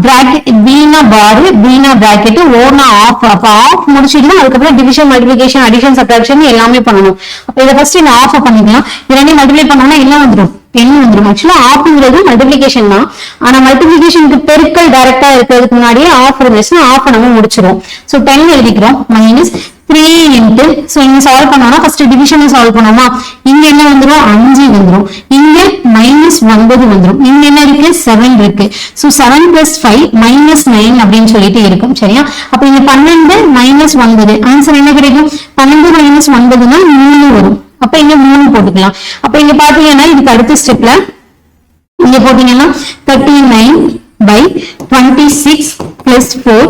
bracket B னா பார், B னா bracket, O னா ஆஃப். அப்ப ஆஃப் முடிச்சிட்டா அதுக்கு அப்புறம் டிவிஷன், மல்டிப்ளிகேஷன், அடிஷன், சப்ட்ராக்ஷன் எல்லாமே பண்ணனும். அப்ப இத ஃபர்ஸ்ட் இந்த ஆஃப் பண்ணிக்கலாம். இது ரெண்டையும் மல்டிப்ளை பண்ணோம்னா என்ன வந்துரும்? 10 வந்துரும். ஆக்சுவலா ஆஃப்ங்கிறது மல்டிப்ளிகேஷன் தான். ஆனா மல்டிப்ளிகேஷனுக்கு பெருக்கல் டைரக்டா இருக்கிறதுக்கு முன்னாடியே ஆஃப் இருந்துச்சுன்னா ஆஃப் நம்ம முடிச்சிரும். சோ 10 எழுதிக்கிறோம் மைனஸ் 3 இன்டு, சோ இங்க சால்வ் பண்ணோம்னா ஃபர்ஸ்ட் டிவிஷன் சால்வ் பண்ணோமா, இங்க என்ன வந்துரும்? 5 வந்துரும். இங்க -9 வந்துரும். இங்க என்ன இருக்கு 7 இருக்கு. சோ 7 + 5 -9 அப்படின்னு சொல்லிட்டு இருக்கும். சரியா? அப்ப இங்க 12 -9 ஆன்சர் என்ன கிடைக்கும்? 12 - 9னா 3 வரும். அப்ப இங்க 3 போட்டுக்கலாம். அப்ப இங்க பாத்தீங்கன்னா இதுக்கு அடுத்த ஸ்டெப்ல இங்க போட்டீங்கன்னா 39/26 + 4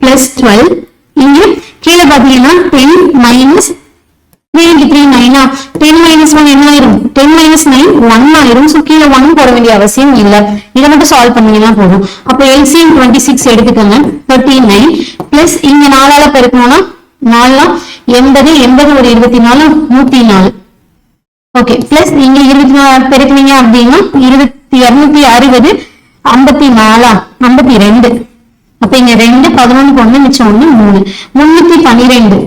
+ 12 இங்க கீழ பாத்தீங்கன்னா 10 - 3 × 3 9 10 - 1 என்ன ஆயிரும்? 10 - 9 1 ஆயிரும். சோ கீழ 1 போட வேண்டிய அவசியம் இல்ல. இத மட்டும் சால்வ் பண்ணீங்கன்னா போதும். அப்ப LCM 26 எடுத்துக்கோங்க. 39 பிளஸ் இங்க 4 ஆல பெருக்கணும்னா 4 80 80 ஒரு 24 104. ஓகே பிளஸ் இங்க 24 பெருக்குனீங்க அப்படின்னா 260 54 52. அப்ப இங்க 2 11 1 மிச்சம் 1 3 312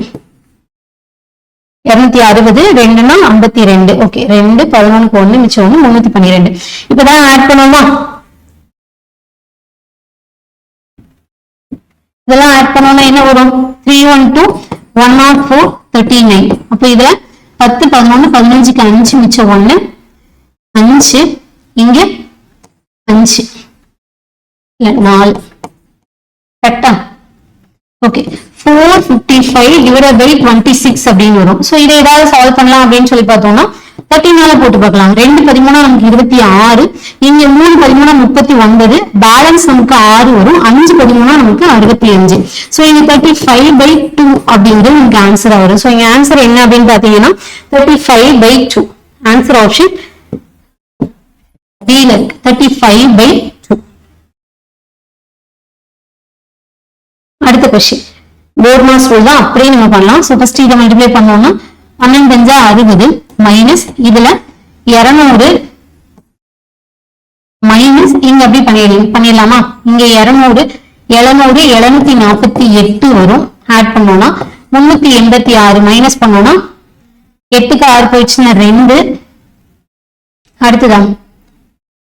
260 2னா 52. ஓகே 2 11 1 மிச்சம் 1 312. இப்பதான் ஆட் பண்ணுவோமா? இதெல்லாம் ஆட் பண்ணோம்னா என்ன வரும்? 312 104 39. அப்ப இதுல 10 11 15க்கு 5 மிச்சம் 1 5 இங்க 5 இல்ல 4 கரெக்டா? ஓகே 455 / 26 அப்படின்னு வரும். சோ இதை ஏதாவது சால்வ் பண்ணலாம் அப்படின்னு சொல்லி பார்த்தோம்னா 13 போட்டு பார்க்கலாம். 2 13 நமக்கு 26, இங்க 3 13 39, பேலன்ஸ் நமக்கு 6 வரும். 5 13 நமக்கு 65. சோ இங்க 35/2 அப்படிங்கிறது நமக்கு ஆன்சரா வரும். சோ இங்க ஆன்சர் என்ன அப்படின்னு பாத்தீங்கன்னா 35/2. ஆன்சர் ஆப்ஷன் B ல இருக்கு 35/2. அடுத்த क्वेश्चन போர்ட் மாஸ் ரூல் தான், அப்படியே நம்ம பண்ணலாம். சோ ஃபர்ஸ்ட் இத மல்டிப்ளை பண்ணோம்னா 12 5 60 மைனஸ் இதுல 200 மைனஸ் இங்க அப்படி பண்ணிடலாமா? இங்க 200 700 748 வரும். ஆட் பண்ணோம்னா 386 மைனஸ் பண்ணோம்னா 8க்கு 6 போயிடுச்சுன்னா 2. அடுத்துதான்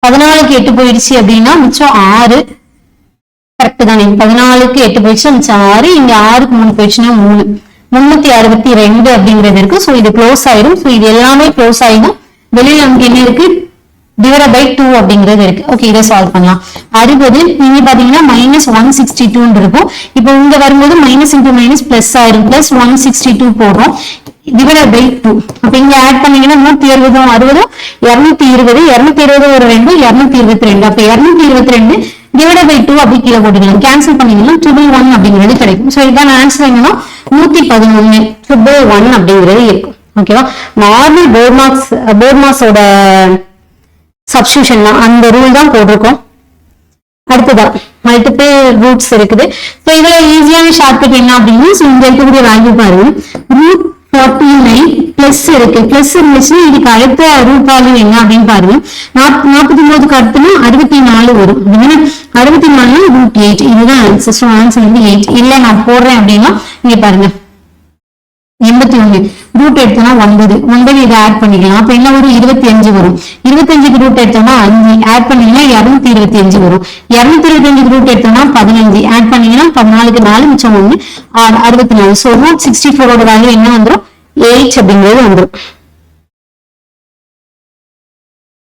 14க்கு 8 போயிடுச்சு அப்படின்னா மிச்சம் 6. கரெக்ட் தானே? 14க்கு 8 போயிடுச்சுன்னா மிச்சம் 6. இங்க 6க்கு 3 போயிடுச்சுன்னா 3. 362 அப்படிங்கிறது இருக்கு. சோ இது க்ளோஸ் ஆயிரும். சோ இது எல்லாமே க்ளோஸ் ஆயிடும். வெளியில நமக்கு என்ன இருக்கு? /2 அப்படிங்கிறது இருக்கு. ஓகே இதை சால்வ் பண்ணலாம். 60 நீங்க பாத்தீங்கன்னா -162 இருக்கும். இப்போ இங்க வரும்போது மைனஸ் இன்டு மைனஸ் பிளஸ் ஆயிரும். பிளஸ் 162 போடுறோம் /2. அப்ப இங்க ஆட் பண்ணீங்கன்னா 160 60 220 220 ஒரு 2 222. அப்ப 222 /2 அப்படி கீழே போட்டுக்கலாம். கேன்சல் பண்ணீங்கன்னா 111 அப்படிங்கிறது கிடைக்கும். சோ இதுதான் ஆன்சர் என்னன்னா 111 111 அப்படிங்கிறது இருக்கும். ஓகேவா? நார்மல் போர்ட் மார்க்ஸோட சப்ஸ்டிடியூஷன் அந்த ரூல் தான் போட்டிருக்கோம். அடுத்ததா மல்டிபிள் ரூட்ஸ் இருக்குது. சோ இதுல ஈஸியான ஷார்ட்கட் என்ன அப்படின்னா இங்க இருக்கக்கூடிய வேல்யூ பாருங்க. √49 பிளஸ் இருக்கு. பிளஸ் இருந்துச்சுன்னா இதுக்கு அடுத்த ரூட் வேல்யூ என்ன அப்படின்னு பாருங்க. 49க்கு அடுத்துனா 64 வரும். 64 √8. இதுதான் ஆன்சர். சோ ஆன்சர் வந்து 8. இல்ல நான் போடுறேன் அப்படின்னா இங்க பாருங்க 81 ரூட் எடுத்தோம்னா 9 இதை ஆட் பண்ணிக்கலாம். அப்ப என்ன வரும்? 25 வரும். 25க்கு ரூட் எடுத்தோம்னா 5 ஆட் பண்ணீங்கன்னா 225 வரும். 225க்கு ரூட் எடுத்தோம்னா 15 ஆட் பண்ணீங்கன்னா 14க்கு 4 மிச்சம் 1 64. சோ √64 ஓட வேல்யூ என்ன வந்துரும்? 8 அப்படிங்கிறது வந்துரும்.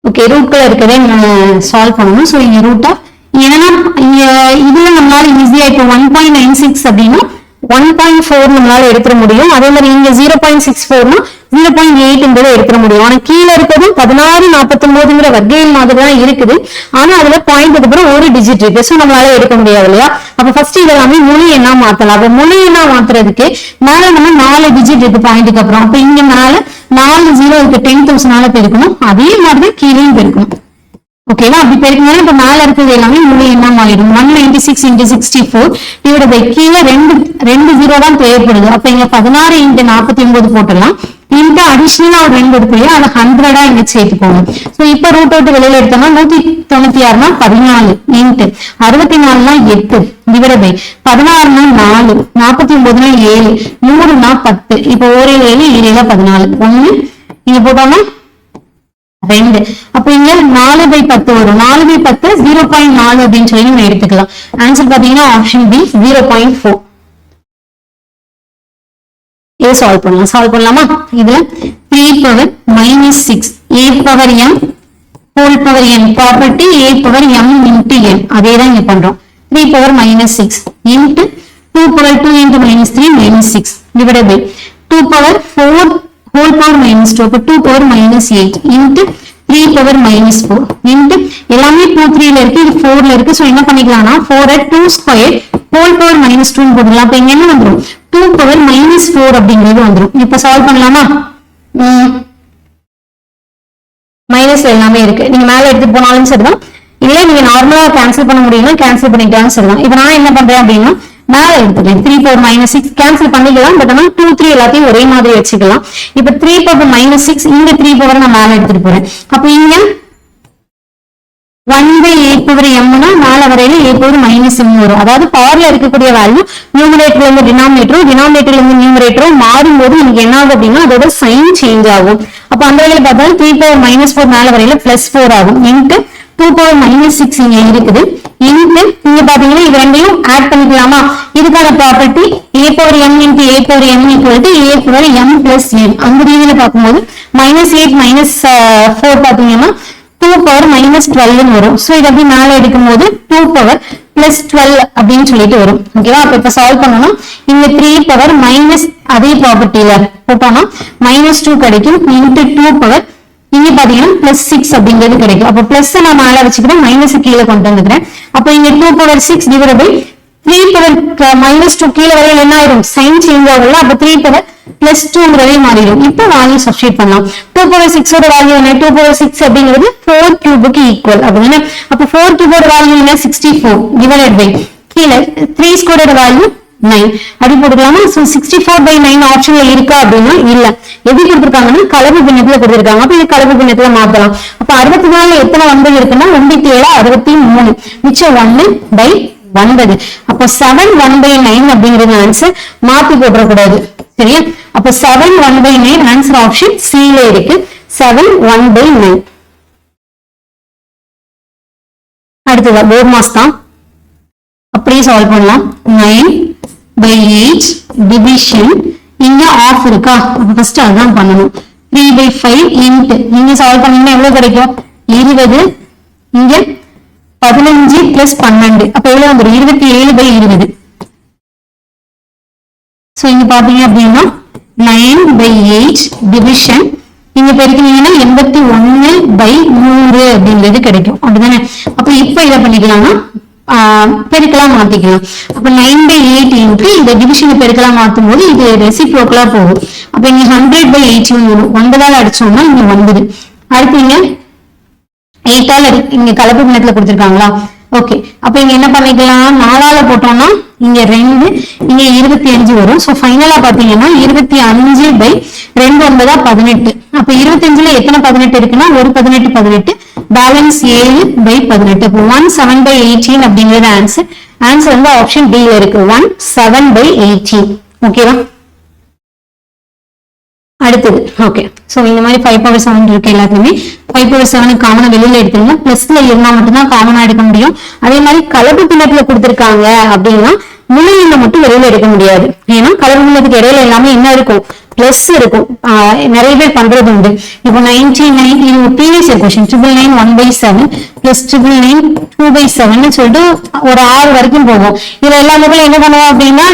ஓகே ரூட்ல இருக்கவே சால்வ் பண்ணணும். சோ இங்க ரூட்டா ஏன்னா இங்க இதுல நம்மளால ஈஸியா இப்போ 1.96 அப்படின்னா 1.4 நம்மளால எடுத்துட முடியும். அதே மாதிரி இங்க 0.64னா 0.8 எடுத்துட முடியும். ஆனா கீழே இருக்கிறது 1649 வர்க்கையில் மாதிரி தான் இருக்குது. ஆனா அதுல பாயிண்ட் அப்புறம் ஒரு டிஜிட் இருக்கு. சோ நம்மளால எடுக்க முடியாது இல்லையா? அப்ப ஃபர்ஸ்ட் இதெல்லாமே முழு எண்ணா மாத்தலாம். அப்ப முழு எண்ணா மாத்துறதுக்கு மேல நம்ம 4 டிஜிட் இருக்கு பாயிண்ட்டுக்கு அப்புறம். அப்ப இங்க மேல 4 0 இருக்கு 10,000 பெருக்கணும். அதே மாதிரி கீழேயும் பெருக்கணும். ஓகேவா? அப்படி பெருக்கணும். இப்ப மேல இருக்கிறது எல்லாமே முழு எண்ணம் ஆயிடும். 196 × 64 கீழே 2 0 தான் தேவைப்படுது. அப்ப இங்க 16 × 49 போட்டலாம். இந்த அடிஷனலா ஒரு 2 இருக்கு இல்லையா? அதை 100 இங்க சேர்த்துக்கோங்க. சோ இப்ப ரூட் அவுட் வெளியில எடுத்தோம்னா 196 14 × 64 8 /16 4 49 7 100 10. இப்ப 1 7 7 14 1 இங்க போட்டோம்னா 2. அப்ப இங்க 4/10 வரும். 4/10 0.4 அப்படின்னு சொல்லி நம்ம எடுத்துக்கலாம். ஆன்சர் பாத்தீங்கன்னா ஆப்ஷன் பி 0.4. இதை சால்வ் பண்ணலாம். சால்வ் பண்ணலாமா? இதுல 3 power -6 8 power m whole power n property a power m into n அதே தான் இங்க பண்றோம் 3 power minus 6 into 2 power 2 into minus 3 minus 6 divided by 2 power 4 whole power minus 2 அப்ப 2 power minus 8 into 3 power minus 4 into எல்லாமே 2 3 ல இருக்கு இது 4 ல இருக்கு சோ என்ன பண்ணிக்கலாம்னா 4 at 2 square whole power minus 2 ன்னு போடலாம் அப்ப இங்க என்ன வந்துரும் 2 power minus 4 அப்படிங்கிறது வந்துரும் இப்ப சால்வ் பண்ணலாமா மைனஸ் எல்லாமே இருக்கு நீங்க மேல எடுத்து போனாலும் சரிதான் இல்ல நீங்க நார்மலா கேன்சல் பண்ண முடியும்னா கேன்சல் பண்ணிட்டாலும் சரிதான் இப்ப நான் என்ன பண்றேன் அப்படின்னா மேல எடுத்துக்கலாம் 3 power minus 6 கேன்சல் பண்ணிக்கலாம் பட் ஆனா 2 3 எல்லாத்தையும் ஒரே மாதிரி வச்சுக்கலாம் இப்ப 3 power minus 6 இந்த 3 power நான் மேல எடுத்துட்டு போறேன் அப்ப இங்க 1 by a power m னா மேல வரையில a power minus m வரும் அதாவது பவர்ல இருக்கக்கூடிய வேல்யூ நியூமரேட்டர்ல இருந்து டினாமினேட்டர்ல இருந்து நியூமரேட்டர் மாறும்போது உங்களுக்கு என்ன ஆகும் அப்படின்னா அதோட சைன் சேஞ்ச் ஆகும் அப்ப அந்த வகையில பார்த்தா 3 power minus 4 மேல வரையில plus 4 ஆகும் into 2 power minus 6 இங்க இருக்குது into இங்க பாத்தீங்கன்னா இது ரெண்டையும் ஆட் பண்ணிக்கலாமா இதுக்கான property a power m into a power m equal to a power m plus n அந்த ரீதியில பார்க்கும்போது -8 -4 பாத்தீங்கன்னா 2 power minus 12 ன்னு வரும் சோ இத அப்படியே மேல எடுக்கும்போது 2 power plus 12 அப்படின்னு சொல்லிட்டு வரும் ஓகேவா அப்ப இப்ப சால்வ் பண்ணனும் இங்க 3 power minus அதே ப்ராப்பர்ட்டில போட்டோம்னா -2 கிடைக்கும் into 2 power இங்க பாத்தீங்கன்னா +6 அப்படிங்கிறது கிடைக்கும் அப்ப பிளஸ் நான் மேல வச்சுக்கிறேன் மைனஸ் கீழே கொண்டு வந்துக்கிறேன் அப்ப இங்க 2 power 6 divided by 3 power -2 கீழே வரையில என்ன ஆயிடும் சைன் சேஞ்ச் ஆகும்ல அப்ப 3 power +2 மாறிடும் இப்ப வேல்யூ சப்ஸ்டிட்யூட் பண்ணலாம் 2 power 6 ஓட வேல்யூ என்ன 2 power 6 அப்படிங்கிறது 4 கியூபுக்கு ஈக்குவல் அப்படினா அப்ப 4 கியூபோட வேல்யூ என்ன 64 டிவைடட் பை கீழே 3 ஸ்கொயரோட வேல்யூ 9 அப்படி போட்டுக்கலாமா சோ 64/9 ஆப்ஷன்ல இருக்கா அப்படினா இல்ல எது கொடுத்திருக்காங்கன்னா கலப்பு பின்னத்துல கொடுத்திருக்காங்க அப்ப இது கலப்பு பின்னத்துல மாத்தலாம் அப்ப 64 ல எத்தனை 9 இருக்குன்னா 97 63 மிச்சம் 1/9 அப்ப 7 1/9 அப்படிங்கிறது ஆன்சர் மாத்தி போட்ற கூடாது சரியா அப்ப 7 1/9 ஆன்சர் ஆப்ஷன் சி ல இருக்கு 7 1/9 அடுத்தது போர் மாஸ் தான் அப்படியே சால்வ் பண்ணலாம் 9/8 டிவிஷன் இங்க ஆஃப் இருக்கா அப்ப ஃபர்ஸ்ட் அதான் பண்ணனும் 3/5 இன்ட் நீங்க சால்வ் பண்ணீங்கன்னா எவ்வளவு கிடைக்கும் 20 இங்க 15 + 12 அப்ப எவ்வளவு வந்துரும் 27/20 சோ இங்க பாத்தீங்க அப்படின்னா 9/8 டிவிஷன் இங்க பெருக்கினீங்கன்னா 81/100 அப்படிங்கிறது கிடைக்கும் அப்படிதானே அப்ப இப்ப இத பண்ணிக்கலாம்னா பெருக்கலாம் மாத்திக்கலாம் அப்ப 9/8 இன்டு இந்த டிவிஷன் பெருக்கலாம் மாத்தும் போது இது ரெசிப்ரோக்கலா போகும் அப்ப இங்க 100/80 வரும் 9ஆல அடிச்சோம்னா இங்க 9 அடுத்து இங்க 8ஆல இங்க கலப்பு பின்னத்துல கொடுத்திருக்காங்களா ஓகே அப்ப இங்க என்ன பண்ணிக்கலாம் 4ஆல போட்டோம்னா இங்க 2 இங்க 25 வரும் சோ ஃபைனலா பாத்தீங்கன்னா 25/2 9 18 அப்ப 25ல எத்தனை 18 இருக்குன்னா ஒரு 18 பேலன்ஸ் 7/18 அப்ப 17/18 அப்படிங்கிறது ஆன்சர் வந்து ஆப்ஷன் டி ல இருக்கு 17/18 ஓகேவா அடுத்தது ஓகே சோ இந்த மாதிரி 5/7 இருக்கு எல்லாத்துலயுமே 5/7 காமனா வெளியில எடுத்துருங்க பிளஸ்ல இருந்தா மட்டும்தான் காமனா எடுக்க முடியும் அதே மாதிரி கலப்பு பின்னத்துல கொடுத்திருக்காங்க அப்படின்னா முழு எண்ணை மட்டும் வெளியில எடுக்க முடியாது ஏன்னா கலப்பு பின்னத்துக்கு இடையில எல்லாமே என்ன இருக்கும் பிளஸ் இருக்கும் நிறைய பேர் பண்றது உண்டு இப்போ 99 இது ப்ரீவியஸ் இயர் क्वेश्चन 999 1/7 plus 999 2/7 சொல்லிட்டு ஒரு 6 வரைக்கும் போகும் இதுல எல்லா முதல்ல என்ன பண்ணுவோம் அப்படின்னா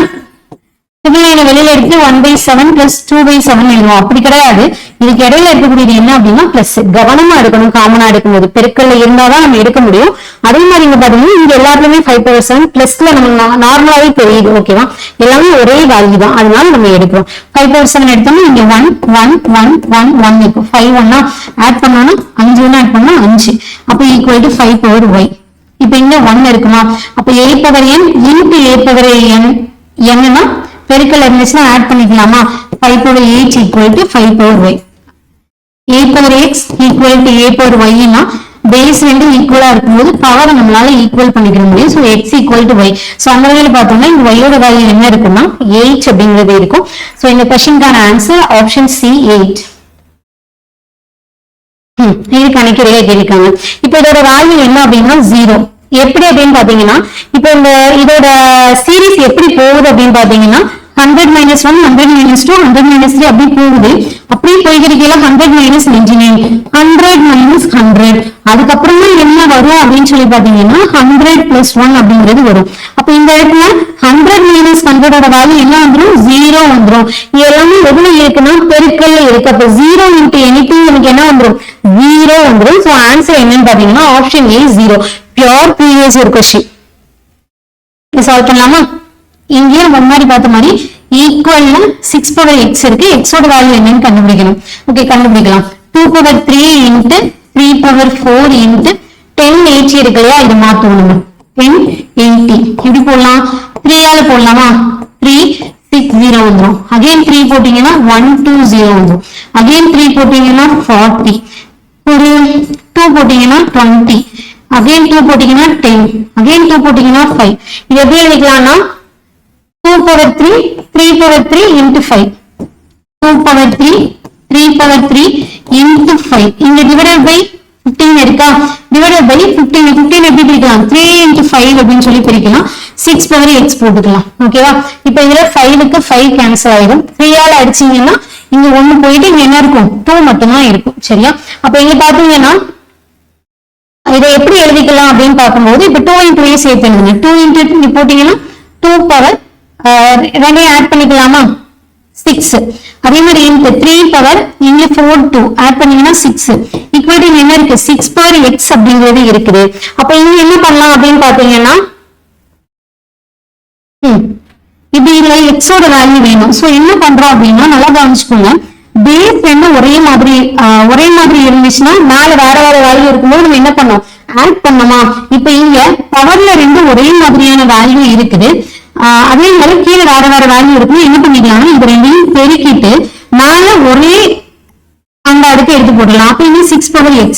999 வெளியில எடுத்து 1/7 plus 2/7 எழுதுவோம் அப்படி கிடையாது இதுக்கு இடையில இருக்கக்கூடியது என்ன அப்படின்னா பிளஸ் கவனமா எடுக்கணும் காமனா எடுக்கும்போது பெருக்கல்ல இருந்தாதான் நம்ம எடுக்க முடியும் அதே மாதிரி இங்க பாத்தீங்கன்னா இங்க எல்லாருமே 5/7 பிளஸ்ல நம்ம நார்மலாவே தெரியுது ஓகேவா எல்லாமே ஒரே வேல்யூ தான் அதனால நம்ம எடுக்கிறோம் 5/7 எடுத்தோம்னா இங்க 1 1 1 1 1 இருக்கும் 5 1 ஆட் பண்ணோம்னா 5 1 ஆட் பண்ணா 5 அப்ப ஈக்குவல் டு 5/y இப்ப இங்க 1 இருக்குமா அப்ப a/n into a/n என்னன்னா பெருக்கல் இருந்துச்சுன்னா ஆட் பண்ணிக்கலாமா 5/8 equal to 5/y a/x equal to a/y னா பேஸ் ரெண்டு ஈக்குவலா இருக்கும்போது பவர் நம்மளால ஈக்குவல் பண்ணிக்க முடியும் so x equal to y so அந்த வகையில பார்த்தோம்னா இந்த y ஓட வேல்யூ என்ன இருக்குன்னா 8 அப்படிங்கிறது இருக்கும் சோ இந்த क्वेश्चनக்கான ஆன்சர் ஆப்ஷன் சி 8 இது கணக்கிலேயே கேட்காங்க இப்போ இதோட வேல்யூ என்ன அப்படின்னா 0 எப்படி அப்படின்னு பாத்தீங்கன்னா இப்போ இந்த இதோட சீரிஸ் எப்படி போகுது அப்படின்னு பாத்தீங்கன்னா 100 - 1 100 - 2 100 - 3 அப்படி போகுது அப்படியே போய்கிறீங்களா 100 - 99 100 minus 100 அதுக்கப்புறமா என்ன வரும் அப்படின்னு சொல்லி பாத்தீங்கன்னா 100 plus 1 அப்படிங்கிறது வரும். அப்ப இந்த இடத்துல 100 minus 100 ஓட வேல்யூ என்ன வந்துடும்? 0 வந்துடும். எல்லாமே எதுல இருக்குன்னா பெருக்கல்ல இருக்கு. அப்ப 0 into anything எனக்கு என்ன வந்துடும்? 0 வந்துடும். சோ ஆன்சர் என்னன்னு பாத்தீங்கன்னா option A 0. Pure previous year question. இது சால்வ் பண்ணலாமா? இங்கே முன்னாடி பார்த்த மாதிரி ஈக்குவல்ல 6 power x இருக்கு. x ஓட வேல்யூ என்னன்னு கண்டுபிடிக்கணும். ஓகே, கண்டுபிடிக்கலாம். 2 power 3 into 3 power 4 into 1080 இருக்கு இல்லையா, இது மாத்தணும். 1080 எப்படி போடலாம்? 3 ஆல போடலாமா? 360 வந்துடும். அகைன் 3 போட்டீங்கன்னா 120 வந்துடும். அகைன் 3 போட்டீங்கன்னா 40. ஒரு 2 போட்டீங்கன்னா 20. அகைன் 2 போட்டீங்கன்னா 10. அகைன் 2 போட்டீங்கன்னா 5. இது எப்படி எழுதிக்கலாம்னா 2 power 3 3 power 3 into 5. 2 power 3 3 power 3 into 5. இங்க divided by 15 இருக்கா? divided by 15 15 எப்படி பிரிக்கலாம்? 3 into 5 அப்படின்னு சொல்லி பிரிக்கலாம். 6 power x போட்டுக்கலாம். ஓகேவா? இப்போ இதுல 5 க்கு 5 கேன்சல் ஆயிடும். 3 ஆல அடிச்சீங்கன்னா இங்க 1 போயிட்டு இங்க என்ன இருக்கும்? 2 மட்டும் தான் இருக்கும். சரியா? அப்ப இங்க பாத்தீங்கன்னா இதை எப்படி எழுதிக்கலாம் அப்படின்னு பார்க்கும்போது இப்ப 2 into a சேர்த்துங்க. 2 into போட்டீங்கன்னா 2 power ரெண்டையும் ஆட் பண்ணிக்கலாமா? 6. அதே மாதிரி இந்த 3 பவர் இங்க 4 2 ஆட் பண்ணீங்கன்னா 6 ஈக்குவல் டு என்ன இருக்கு? 6 power x அப்படிங்கிறது இருக்குது. அப்ப இங்க என்ன பண்ணலாம் அப்படின்னு பாத்தீங்கன்னா இப்ப இதுல x ஓட வேல்யூ வேணும். சோ என்ன பண்றோம் அப்படின்னா நல்லா கவனிச்சுக்கோங்க. பேஸ் ரெண்டு ஒரே மாதிரி இருந்துச்சுன்னா மேல வேற வேற வேல்யூ இருக்கும்போது நம்ம என்ன பண்ணோம்? ஆட் பண்ணோமா? இப்ப இங்க பவர்ல ரெண்டு ஒரே மாதிரியான வேல்யூ இருக்குது. அதே மாதிரி கீழே வேற வேற வேல்யூ இருக்குன்னு என்ன பண்ணிக்கலாம்னா இது ரெண்டையும் பெருக்கிட்டு மேல ஒரே அந்த அடுத்து எடுத்து போடலாம். அப்ப இங்க 6 power x.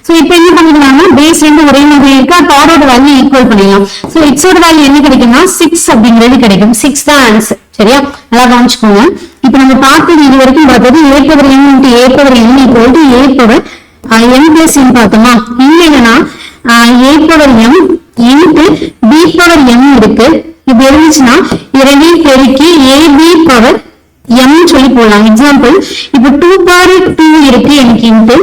சோ இப்ப என்ன பண்ணிக்கலாம்னா பேஸ் ரெண்டு ஒரே மாதிரி இருக்கு. பவரோட வேல்யூ ஈக்குவல் பண்ணிடலாம். சோ x ஓட வேல்யூ என்ன கிடைக்கும்னா 6 அப்படிங்கிறது கிடைக்கும். 6 தான் ஆன்சர். சரியா? நல்லா கவனிச்சுக்கோங்க. இப்ப நம்ம பார்த்தது இது வரைக்கும் பார்த்தது a power n into a power n equal to a power n plus n பார்த்தோமா? இங்க என்னன்னா a power m into b power m இருக்கு. இப்ப இருந்துச்சுன்னா இரண்டையும் பெருக்கி ab power m சொல்லி போடலாம். எக்ஸாம்பிள் இப்ப 2 power 2 இருக்கு எனக்கு இன்ட்டு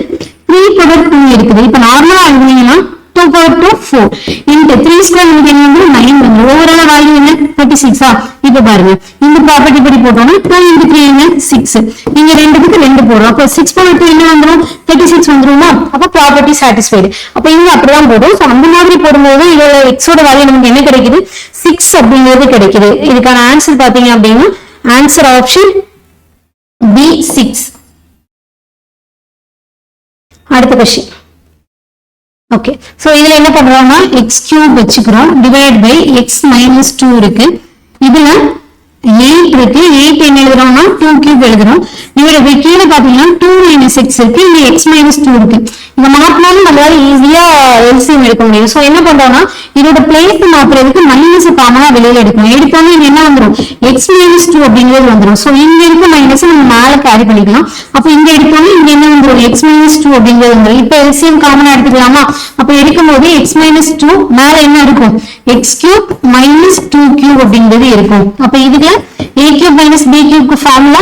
3 power 2 இருக்குது. இப்ப நார்மலா எழுதினீங்கன்னா 2 power 2 4 இன்ட்டு 3 ஸ்கொயர் நமக்கு என்ன வந்து 9 வந்து ஓவரால் வேல்யூ என்ன 36. இப்ப பாருங்க இந்த ப்ராப்பர்ட்டி படி போட்டோம்னா 2 into 3 என்ன 6. இங்க ரெண்டுக்கு 2 போடுறோம். அப்ப 6 power 2 என்ன வந்துடும்? 36 வந்துருமா? அப்ப ப்ராப்பர்ட்டி சாட்டிஸ்ஃபைடு. அப்ப இங்க அப்படிதான் போடும். சோ அந்த மாதிரி போடும்போது இதோட x ஓட வேல்யூ நமக்கு என்ன கிடைக்குது? 6 அப்படிங்கிறது கிடைக்குது. இதுக்கான ஆன்சர் பாத்தீங்க அப்படின்னா ஆன்சர் ஆப்ஷன் பி 6. அடுத்த क्वेश्चन. ஓகே, சோ இதுல என்ன பண்றோம்னா x³ வெச்சுக்கிறோம். டிவைட் பை x minus 2 இருக்கு. இதுல 8 இருக்கு. 8 என்ன எழுதுறோம்னா 2³ எழுதுறோம். டிவைட் பை கீழே பாத்தீங்கன்னா 2 minus x இருக்கு. இங்க x minus 2 இருக்கு. இந்த மாத்தினாலும் நம்மளால ஈஸியா எல்சிஎம் எடுக்க முடியும். சோ என்ன பண்றோம்னா இதோட பிளேஸ் மாத்துறதுக்கு மைனஸ் காமனா வெளியில எடுக்கணும். எடுத்தோம்னா இங்க என்ன வந்துடும்? x minus 2 அப்படிங்கிறது வந்துடும். சோ இங்க இருக்க மைனஸ் நம்ம மேல கேரி பண்ணிக்கலாம். அப்ப இங்க எடுத்தோம்னா இங்க என்ன வந்துடும்? x minus 2 அப்படிங்கிறது வந்துடும். இப்ப எல்சிஎம் காமனா எடுத்துக்கலாமா? அப்ப எடுக்கும் போது x minus 2 மேல என்ன இருக்கும்? x³ minus 2³ அப்படிங்கிறது இருக்கும். அப்ப இதுல a³ minus b³ க்கு formula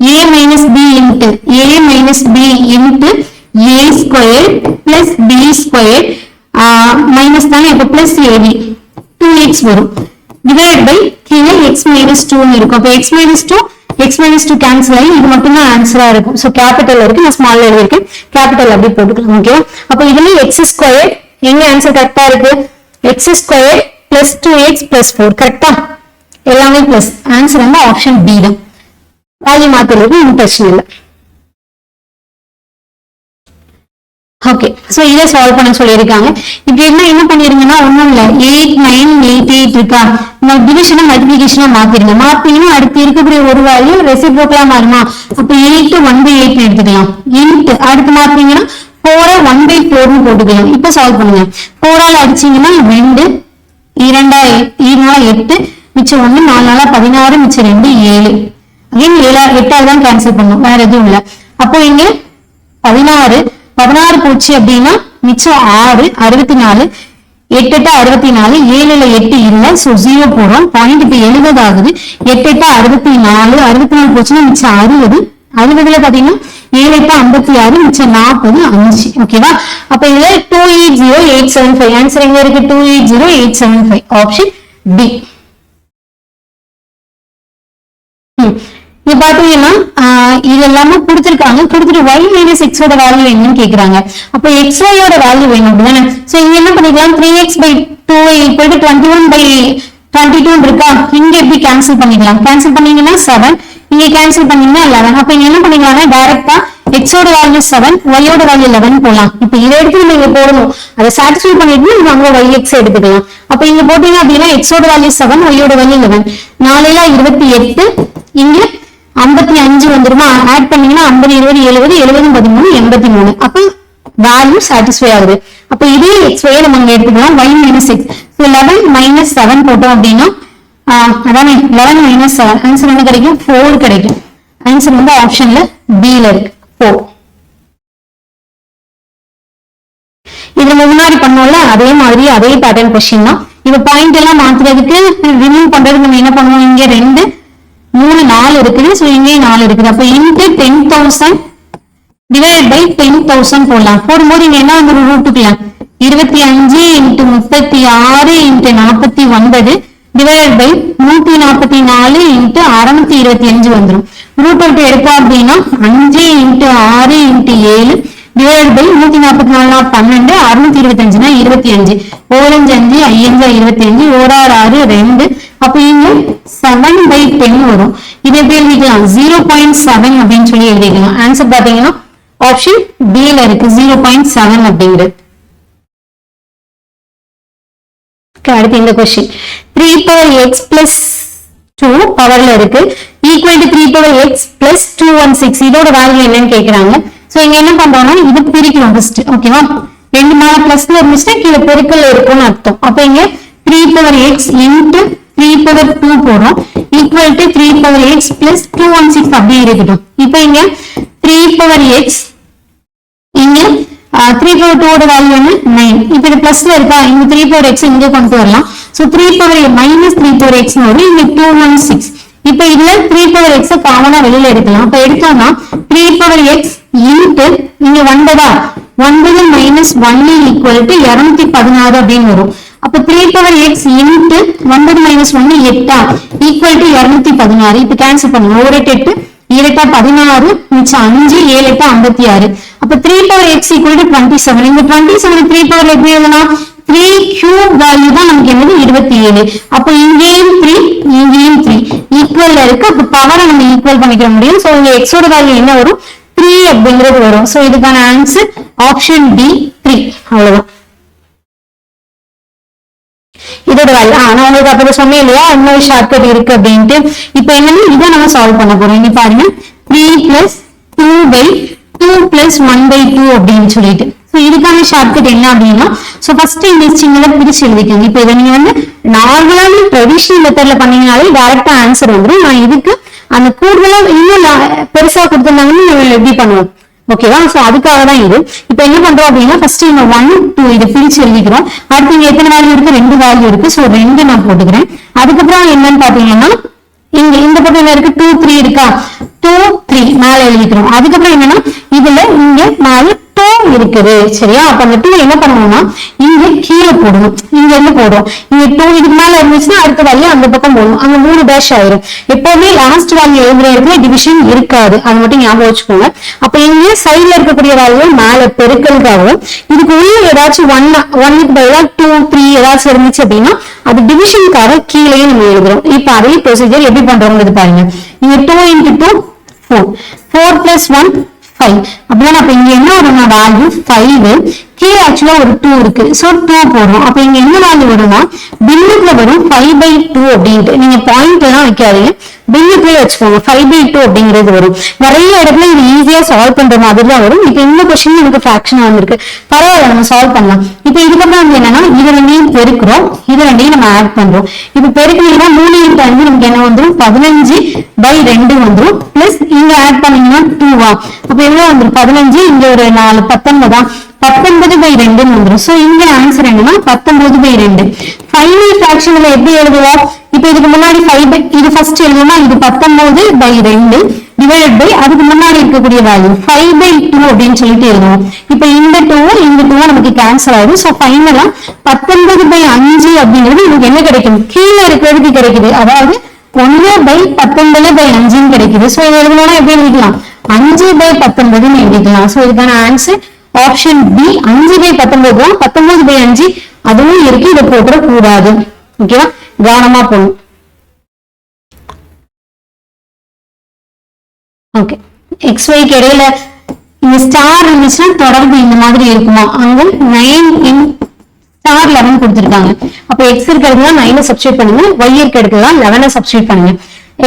a minus b into a squared plus b squared minus தானே அப்ப plus ab 2x வரும். divided by கீழே x minus 2 இருக்கும். அப்ப x minus 2 கேன்சல் ஆகி இது மட்டும் தான் ஆன்சரா இருக்கும். சோ கேபிட்டல் இருக்கு, நான் ஸ்மால் எழுதிருக்கேன். கேபிட்டல் அப்படி போட்டுக்கலாம். ஓகேவா? அப்ப இதுல x squared எங்க ஆன்சர் கரெக்டா இருக்கு? x squared plus 2x plus 4 கரெக்டா? எல்லாமே பிளஸ். ஆன்சர் வந்து ஆப்ஷன் பி தான். வேல்யூ மாத்துறது ஒன்றும் பிரச்சனை இல்லை. ஓகே, சோ இதை சால்வ் பண்ண சொல்லியிருக்காங்க. இப்ப என்ன பண்ணிருங்கன்னா ஒண்ணும் இல்ல 8 9 8 8 இருக்கா? இந்த டிவிஷனை மல்டிபிளிகேஷனா மாத்திருங்க. மாத்தீங்கன்னா அடுத்து இருக்கக்கூடிய ஒரு வேல்யூ ரெசிப்ரோக்கலா மாறுமா? அப்ப 8 1/8 எடுத்துக்கலாம். இன்ட் அடுத்து மாத்தீங்கன்னா 4 1/4 போட்டுக்கலாம். இப்ப சால்வ் பண்ணுங்க. 4 ஆல அடிச்சீங்கன்னா 2 2 8 மிச்சம் 1 4 16 மிச்சம் 2 7. அகைன் 8 தான் கேன்சல் பண்ணும், வேற எதுவும் இல்ல. அப்போ இங்க 16 போச்சு அப்படின்னா மிச்சம் 6 64 8 8 64 7ல 8 இல்ல. சோ 0 போடுறோம். பாயிண்ட் இப்ப 70 ஆகுது. 8 8 64 64 போச்சுன்னா மிச்சம் 60. 60ல பாத்தீங்கன்னா 7 8 56 மிச்சம் 40 5. ஓகேவா? அப்ப இதுல 280875 ஆன்சர் எங்க இருக்கு? 280875 ஆப்ஷன் டி. இது பாத்தீங்கன்னா இது எல்லாமே கொடுத்திருக்காங்க. கொடுத்துட்டு y மைனஸ் x ஓட வேல்யூ என்னன்னு கேக்குறாங்க. அப்ப xy ஓட வேல்யூ வேணும் அப்படிதானே? சோ இங்க என்ன பண்ணிக்கலாம்? 3x/2 = 21/22 இருக்கா? இங்க எப்படி கேன்சல் பண்ணிக்கலாம்? கேன்சல் பண்ணீங்கன்னா 7, இங்க கேன்சல் பண்ணீங்கன்னா 11. அப்ப இங்க என்ன பண்ணிக்கலாம்னா டைரக்டா x ஓட வேல்யூ 7, y ஓட வேல்யூ 11 போடலாம். இப்ப இதை எடுத்து நீங்க போடணும். அதை சாட்டிஸ்ஃபை பண்ணிட்டு நீங்க அங்க yx எடுத்துக்கலாம். அப்ப இங்க போட்டீங்க அப்படின்னா x ஓட வேல்யூ 7, y ஓட வேல்யூ 11. 4 28, இங்க 55 வந்துருமா? ஆட் பண்ணீங்கன்னா 50 20 70 70 13 83. அப்ப வேல்யூ சாட்டிஸ்ஃபை ஆகுது. அப்ப இதே xy நம்ம இங்க எடுத்துக்கலாம். y minus x. So 11 minus 7 போட்டோம் அப்படின்னா அதானே 11 minus 7 ஆன்சர் என்ன கிடைக்கும்? 4 கிடைக்கும். ஆன்சர் வந்து ஆப்ஷன்ல B ல இருக்கு 4. இது முன்னாடி பண்ணோம்ல அதே மாதிரி அதே பேட்டர்ன் क्वेश्चन தான். இப்ப பாயிண்ட் எல்லாம் மாத்துறதுக்கு ரிமூவ் பண்றதுக்கு நம்ம என்ன பண்ணுவோம்? இங்க 2 3 4 இருக்குது. சோ இங்கே 4 இருக்குது. அப்ப இன்டு 10,000 டிவைடட் பை 10,000 போடலாம். போடும்போது இங்க என்ன வந்து ரூட்டுக்கலாம்? 25 into 36 into 49 divided by 144 into 625 வந்துடும். ரூட் அவுட் எடுத்தோம் அப்படின்னா 5 இன்டு 6 இன்டு 7 டிவைடட் பை 144 12 625 25 4 5 5 5 25 1 6 2. அப்ப இங்க 7/10 வரும். இது எப்படி எழுதிக்கலாம்? 0.7 அப்படின்னு சொல்லி எழுதிக்கலாம். ஆன்சர் பாத்தீங்கன்னா ஆப்ஷன் B ல இருக்கு 0.7 அப்படிங்கிறது. அடுத்து இந்த क्वेश्चन 3 power x plus 2 பவர்ல இருக்கு equal to 3 power x plus 216 இதோட வேல்யூ என்னன்னு கேக்குறாங்க. சோ இங்க என்ன பண்றோம்னா இது பிரிக்கிறோம் ஃபர்ஸ்ட். ஓகேவா? ரெண்டு மேல பிளஸ்ல இருந்துச்சுன்னா கீழே பெருக்கல்ல இருக்கும்னு அர்த்தம். அப்ப இங்க 3 power x into 3 power 2 போறோம் equal to 3 power x plus 216 அப்படியே இருக்கட்டும். இப்போ இங்க 3 power x இங்க 3 power 2 ஓட வேல்யூ என்ன? 9. இப்போ இது பிளஸ்ல இருக்கா? இங்க 3 power x இங்க கொண்டு வரலாம். So 3 power minus 3 power x வரும். இங்க 216. இப்போ இதுல 3 power x காமனா வெளியில எடுக்கலாம். அப்ப எடுத்தோம்னா 3 power x into இங்க 9 9 minus 1 equal to 216 அப்படின்னு வரும். அப்ப 3 power x into 9 minus 1 8 equal to 216. இப்ப கேன்சல் பண்ணுங்க. ஒரு 8 8 16 மிச்சம் 5 7 8 56. அப்ப 3 power x equal to 27. இந்த 27 3 power எப்படி எழுதலாம்? 3 cube வேல்யூ தான் நமக்கு என்னது 27. அப்ப இங்கேயும் 3 இங்கேயும் 3 ஈக்குவல்ல இருக்கு. அப்ப பவரை நம்ம ஈக்குவல் பண்ணிக்க முடியும். சோ இங்க x ஓட வேல்யூ என்ன வரும்? 3 அப்படிங்கிறது வரும். சோ இதுக்கான ஆன்சர் ஆப்ஷன் டி 3. அவ்வளவுதான் இதோட வேல்யூ. நான் உங்களுக்கு அப்ப சொன்னேன் இல்லையா இன்னொரு ஷார்ட்கட் இருக்கு அப்படின்ட்டு. இப்ப என்னன்னா இதை நம்ம சால்வ் பண்ண போறோம். இங்க பாருங்க 3 plus 2/2 plus 1/2 அப்படின்னு சொல்லிட்டு. சோ இதுக்கான ஷார்ட்கட் என்ன அப்படின்னா ஃபர்ஸ்ட் இந்த சின்னதை பிரிச்சு எழுதிக்கோங்க. இப்ப இதை நீங்க வந்து நார்மலான ட்ரெடிஷனல் மெத்தட்ல பண்ணீங்கனாலே டைரக்டா ஆன்சர் வந்துடும். நான் இதுக்கு அந்த கூடுதலா இன்னும் பெருசா கொடுத்திருந்தாங்கன்னு எப்படி பண்ணுவோம்? ஓகேவா? சோ அதுக்காக தான் இது. இப்ப என்ன பண்றோம் அப்படின்னா ஃபர்ஸ்ட் இந்த 1 2 இதை பிரிச்சு எழுதிக்கிறோம். அடுத்து இங்க எத்தனை வேல்யூ இருக்கு? 2 வேல்யூ இருக்கு. சோ 2 நான் போட்டுக்கிறேன். அதுக்கப்புறம் என்னன்னு பாத்தீங்கன்னா இங்க இந்த பக்கம் என்ன இருக்கு? 2 3 இருக்கா? 2 3 மேல எழுதிக்கிறோம். அதுக்கப்புறம் என்னன்னா இதுல இங்க மேல 2 இருக்குது. சரியா? அப்ப அந்த 2 என்ன பண்ணுவோம்னா இங்க கீழே போடணும். இங்க இருந்து போடுறோம். இங்க 2 இதுக்கு மேல இருந்துச்சுன்னா அடுத்த வேல்யூ அந்த பக்கம் போடணும். அங்க 3 டேஷ் ஆயிரும். எப்பவுமே லாஸ்ட் வேல்யூ எழுதுற இடத்துல டிவிஷன் இருக்காது. அது மட்டும் ஞாபகம் வச்சுக்கோங்க. அப்ப இங்க சைட்ல இருக்கக்கூடிய வேல்யூ மேல பெருக்கலுக்காகவும் இதுக்கு உள்ள ஏதாச்சும் 1க்கு பதிலா 2 3 ஏதாச்சும் இருந்துச்சு அப்படின்னா அது டிவிஷனுக்காக கீழே நம்ம எழுதுறோம். இப்ப அதே ப்ரொசீஜர் எப்படி பண்றோம்னு பாருங்க. இங்க 2 into 2 4 4 plus 1 5 அப்படின்னா அப்ப இங்க என்ன வரும்னா வேல்யூ 5. கீழே ஆக்சுவலா ஒரு 2 இருக்கு. சோ 2 போடுறோம். அப்ப இங்க என்ன வேல்யூ வரும்னா பில்லுக்குள்ள வரும் 5/2 அப்படின்ட்டு. நீங்க பாயிண்ட் எல்லாம் வைக்காதீங்க, பில்லுக்குள்ளே வச்சுக்கோங்க. 5/2 அப்படிங்கிறது வரும். நிறைய இடத்துல இது ஈஸியா சால்வ் பண்ற மாதிரி தான் வரும். இப்ப இந்த क्वेश्चन எனக்கு ஃபிராக்ஷன் வந்திருக்கு. பரவாயில்ல, நம்ம சால்வ் பண்ணலாம். இப்ப இதுக்கப்புறம் வந்து என்னன்னா இது ரெண்டையும் பெருக்கிறோம், இது ரெண்டையும் நம்ம ஆட் பண்றோம். இப்ப பெருக்கினீங்கன்னா 3 × 5 நமக்கு என்ன வந்துடும்? 15/2 வந்துடும். பிளஸ் இங்க ஆட் பண்ணீங்கன்னா 2 அப்ப எவ்வளவு வந்துடும்? 15 இங்க ஒரு 4 19 19/2 வந்துடும். சோ இங்க ஆன்சர் என்னன்னா 19/2. ஃபைனல் ஃபிராக்ஷன்ல எப்படி எழுதுவோம்? இப்ப இதுக்கு முன்னாடி 5 இது ஃபர்ஸ்ட் எழுதுனா இது 19/2 டிவைடட் பை அதுக்கு முன்னாடி இருக்கக்கூடிய வேல்யூ 5/2 அப்படின்னு சொல்லிட்டு எழுதுவோம். இப்ப இந்த 2 நமக்கு கேன்சல் ஆகும். சோ ஃபைனலா 19/5 அப்படிங்கிறது நமக்கு என்ன கிடைக்கும், கீழே இருக்கிறதுக்கு கிடைக்குது. அதாவது 1/19/5 கிடைக்குது. சோ இது எழுதணும்னா எப்படி எழுதிக்கலாம், 5/19 எழுதிக்கலாம். சோ இதுக்கான ஆன்சர் ஆப்ஷன் பி 5/19 தான். 19/5 அதுவும் இருக்கு, இதை போட்டுற கூடாது. ஓகேவா, கவனமா போகணும். ஓகே, XYக்கு இடையில இந்த ஸ்டார் இருந்துச்சுன்னா தொடர்பு இந்த மாதிரி இருக்குமா, அங்க 9 in ஸ்டார் 11 கொடுத்திருக்காங்க. அப்ப X இருக்கிறதுனா 9 சப்ஸ்டிட்யூட் பண்ணுங்க, Y இருக்கிறதுனா 11 சப்ஸ்டிட்யூட் பண்ணுங்க.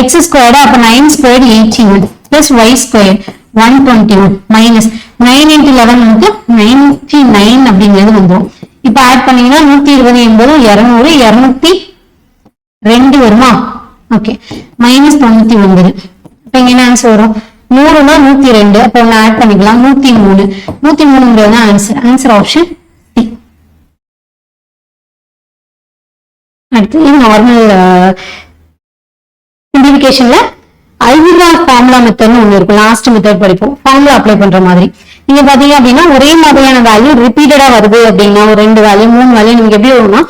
X ஸ்கொயர்டா அப்ப 9 square 81 plus Y square 121 minus 9 into 11 நமக்கு 99 அப்படிங்கிறது வந்துடும். இப்ப ஆட் பண்ணீங்கன்னா 120 என்பது 200 202 வருமா. Okay, minus 99. இப்ப இங்க என்ன ஆன்சர் வரும், 100னா 102. அப்ப ஒண்ணு ஆட் பண்ணிக்கலாம், 103. 103 ஆன்சர். Answer option D. அடுத்து நார்மல் சிம்பிளிஃபிகேஷன்ல அல்ஜிப்ரா ஃபார்முலா மெத்தட்னு ஒண்ணு இருக்கும். லாஸ்ட் மெத்தட் படிப்போம், ஃபார்முலா அப்ளை பண்ற மாதிரி. நீங்க பாத்தீங்க அப்படின்னா ஒரே மாதிரியான வேல்யூ ரிப்பீட்டடா வருது அப்படின்னா ஒரு 2 வேல்யூ 3 வேல்யூ நீங்க எப்படி வரும்னா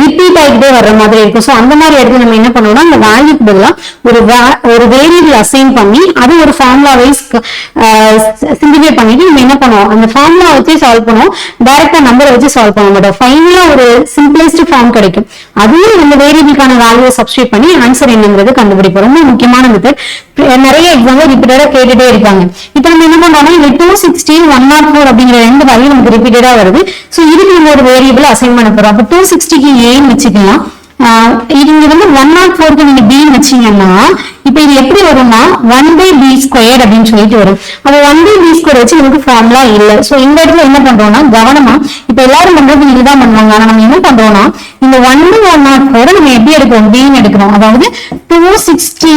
ரிப்பீட் ஆகிட்டே வர்ற மாதிரி இருக்கும். சோ அந்த மாதிரி எடுத்து நம்ம என்ன பண்ணுவோம்னா அந்த வேல்யூக்கு பதிலா ஒரு வேரியபிள் அசைன் பண்ணி அது ஒரு ஃபார்முலா வைஸ் சிம்பிளிஃபை பண்ணிட்டு நம்ம என்ன பண்ணுவோம், அந்த ஃபார்முலா வச்சு சால்வ் பண்ணுவோம். டைரக்டா நம்பரை வச்சு சால்வ் பண்ண மாட்டோம். ஃபைனலா ஒரு சிம்பிளஸ்ட் ஃபார்ம் கிடைக்கும். அதுவும் இந்த வேரியபிளுக்கான வேல்யூவை சப்ஸ்டிட்யூட் பண்ணி ஆன்சர் என்னங்கிறது கண்டுபிடிப்போம். ரொம்ப முக்கியமான மெத்தட். நிறைய எக்ஸாம்பிள் ரிப்பீட்டடா கேட்டுட்டே இருக்காங்க. இப்ப நம்ம என்ன பண்றோம்னா இந்த 216 104 அப்படிங்கிற 2 வேல்யூ நமக்கு ரிப்பீட்டடா வருது. சோ இதுக்கு நம்ம ஒரு வேரியபிள் அசைன் பண்ண போறோம். அப்ப 260க்கு ஏன்னு வச்சுக்கலாம். இது வந்து 104க்கு நீங்க b வச்சீங்கன்னா இப்ப இது எப்படி வரும்னா 1/b² அப்படின்னு சொல்லிட்டு வரும். அப்ப 1/b² வச்சு நமக்கு ஃபார்முலா இல்ல. சோ இந்த இடத்துல என்ன பண்றோம்னா கவனமா, இப்ப எல்லாரும் பண்றது இதுதான் பண்ணுவாங்க. ஆனா நம்ம என்ன பண்றோம்னா இந்த 1/104 நம்ம எப்படி எடுக்கிறோம், b ன்னு எடுக்கிறோம். அதாவது 260